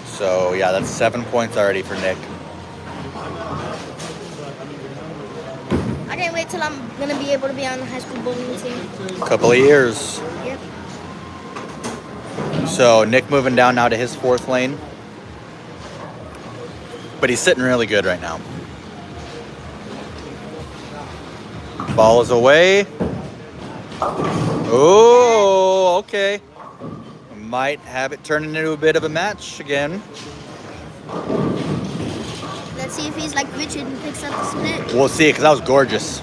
So yeah, that's 7 points already for Nick. I can't wait till I'm gonna be able to be on the high school bowling team. Couple of years. Yep. So Nick moving down now to his 4th lane. But he's sitting really good right now. Ball is away. Oh, okay. Might have it turn into a bit of a match again. Let's see if he's like Richard and picks up the split. We'll see, because that was gorgeous.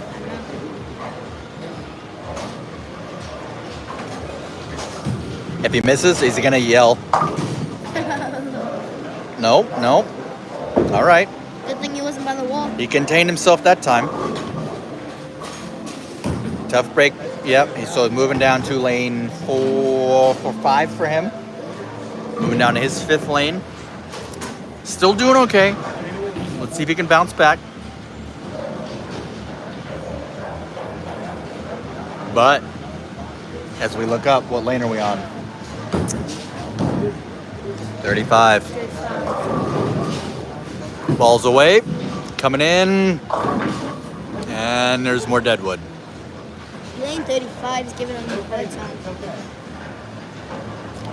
If he misses, is he going to yell? No. All right. Good thing he wasn't by the wall. He contained himself that time. Tough break. Yep. So moving down to lane 5 for him. Moving down to his 5th lane. Still doing okay. Let's see if he can bounce back. But as we look up, what lane are we on? 35. Ball's away. Coming in. And there's more deadwood. Lane 35 is giving him a hard time.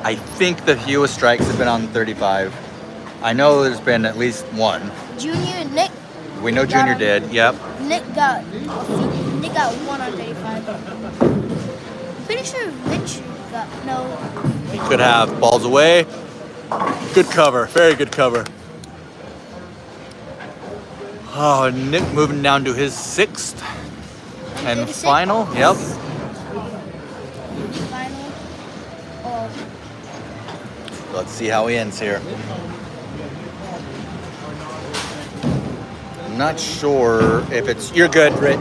I think the fewest strikes have been on 35. I know there's been at least one. Junior, Nick. We know Junior did. Yep. Nick got 1 on 35. Pretty sure Richard got no. Could have. Balls away. Good cover. Very good cover. Oh, Nick moving down to his 6th and 36. final. Yep. Final. Oh, Let's see how he ends here. I'm not sure if it's... You're good, Britt.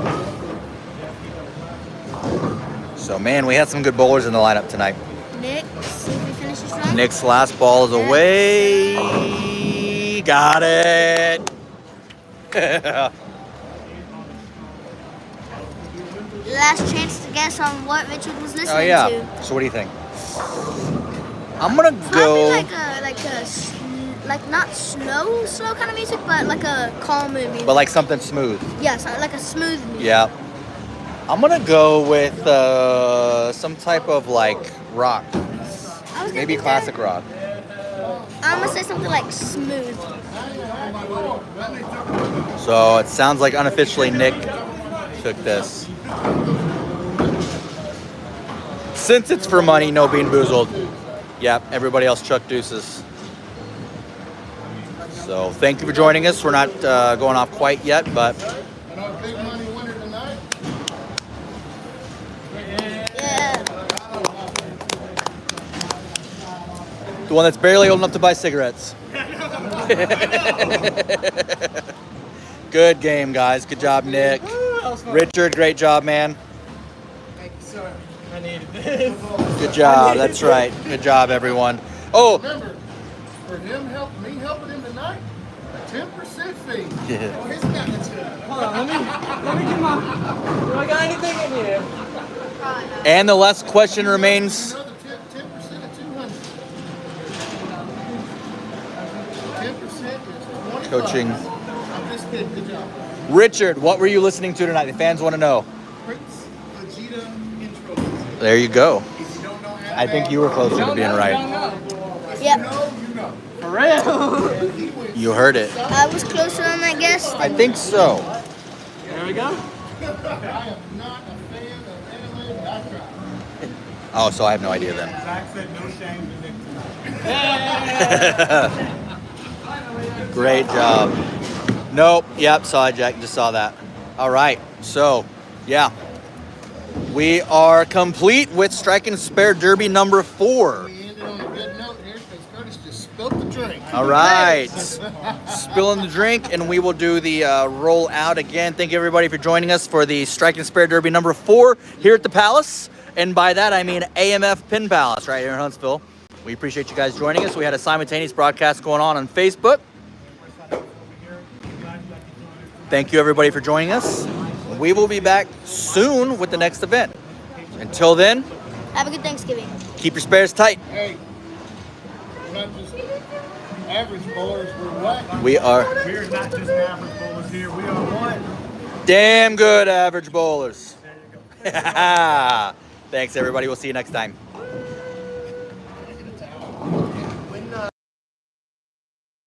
So, man, we had some good bowlers in the lineup tonight. Nick, see if he finishes strong. Nick's last ball is away. Got it. Last chance to guess on what Richard was listening Oh, yeah. to. So, what do you think? I'm going to Probably go... like not slow kind of music, but like a calmer music. But like something smooth. Yeah, so like a smooth music. Yeah. I'm going to go with some type of like rock. I was gonna Maybe do classic that. rock. I'm gonna say something like smooth. So it sounds like unofficially Nick took this. Since it's for money, no bean boozled. Yep, everybody else chuck deuces. So thank you for joining us. We're not going off quite yet, but And our big money winner tonight. Yeah. the one that's barely old enough to buy cigarettes. Good game, guys. Good job, Nick. Richard, great job, man. Thank you, sir. I needed this. Good job. That's right. Good job, everyone. Oh, Remember, for me helping him tonight, a 10% fee. yeah. Oh, he's got it. Hold on, let me get my. Do I got anything in here? And the last question remains. Another 10% of 200. 10% is 20. Coaching. I'm just kidding. Good job. Richard, what were you listening to tonight? The fans want to know. Prince Vegeta intro. There you go. He's I think you were closer to being right. Yep. For real? You heard it. I was closer on that guess. I think so. There we go. I am not a fan of anime, but I tried. Oh, so I have no idea then. Zach said no shame to Nick tonight. Great job. Nope. Yep. Saw it, Jack. Just saw that. All right. So, yeah. We are complete with Strike and Spare Derby number 4. We ended on a good note here because Curtis just spilt the drink. All right. Spilling the drink, and we will do the roll out again. Thank you, everybody, for joining us for the Strike and Spare Derby number 4 here at the Palace. And by that, I mean AMF Pin Palace right here in Huntsville. We appreciate you guys joining us. We had a simultaneous broadcast going on Facebook. Thank you, everybody, for joining us. We will be back soon with the next event. Until then, Have a good Thanksgiving. keep your spares tight. Hey, we're not just average bowlers, we're what? We are We're not just average bowlers here. We are what? damn good average bowlers. Thanks, everybody. We'll see you next time.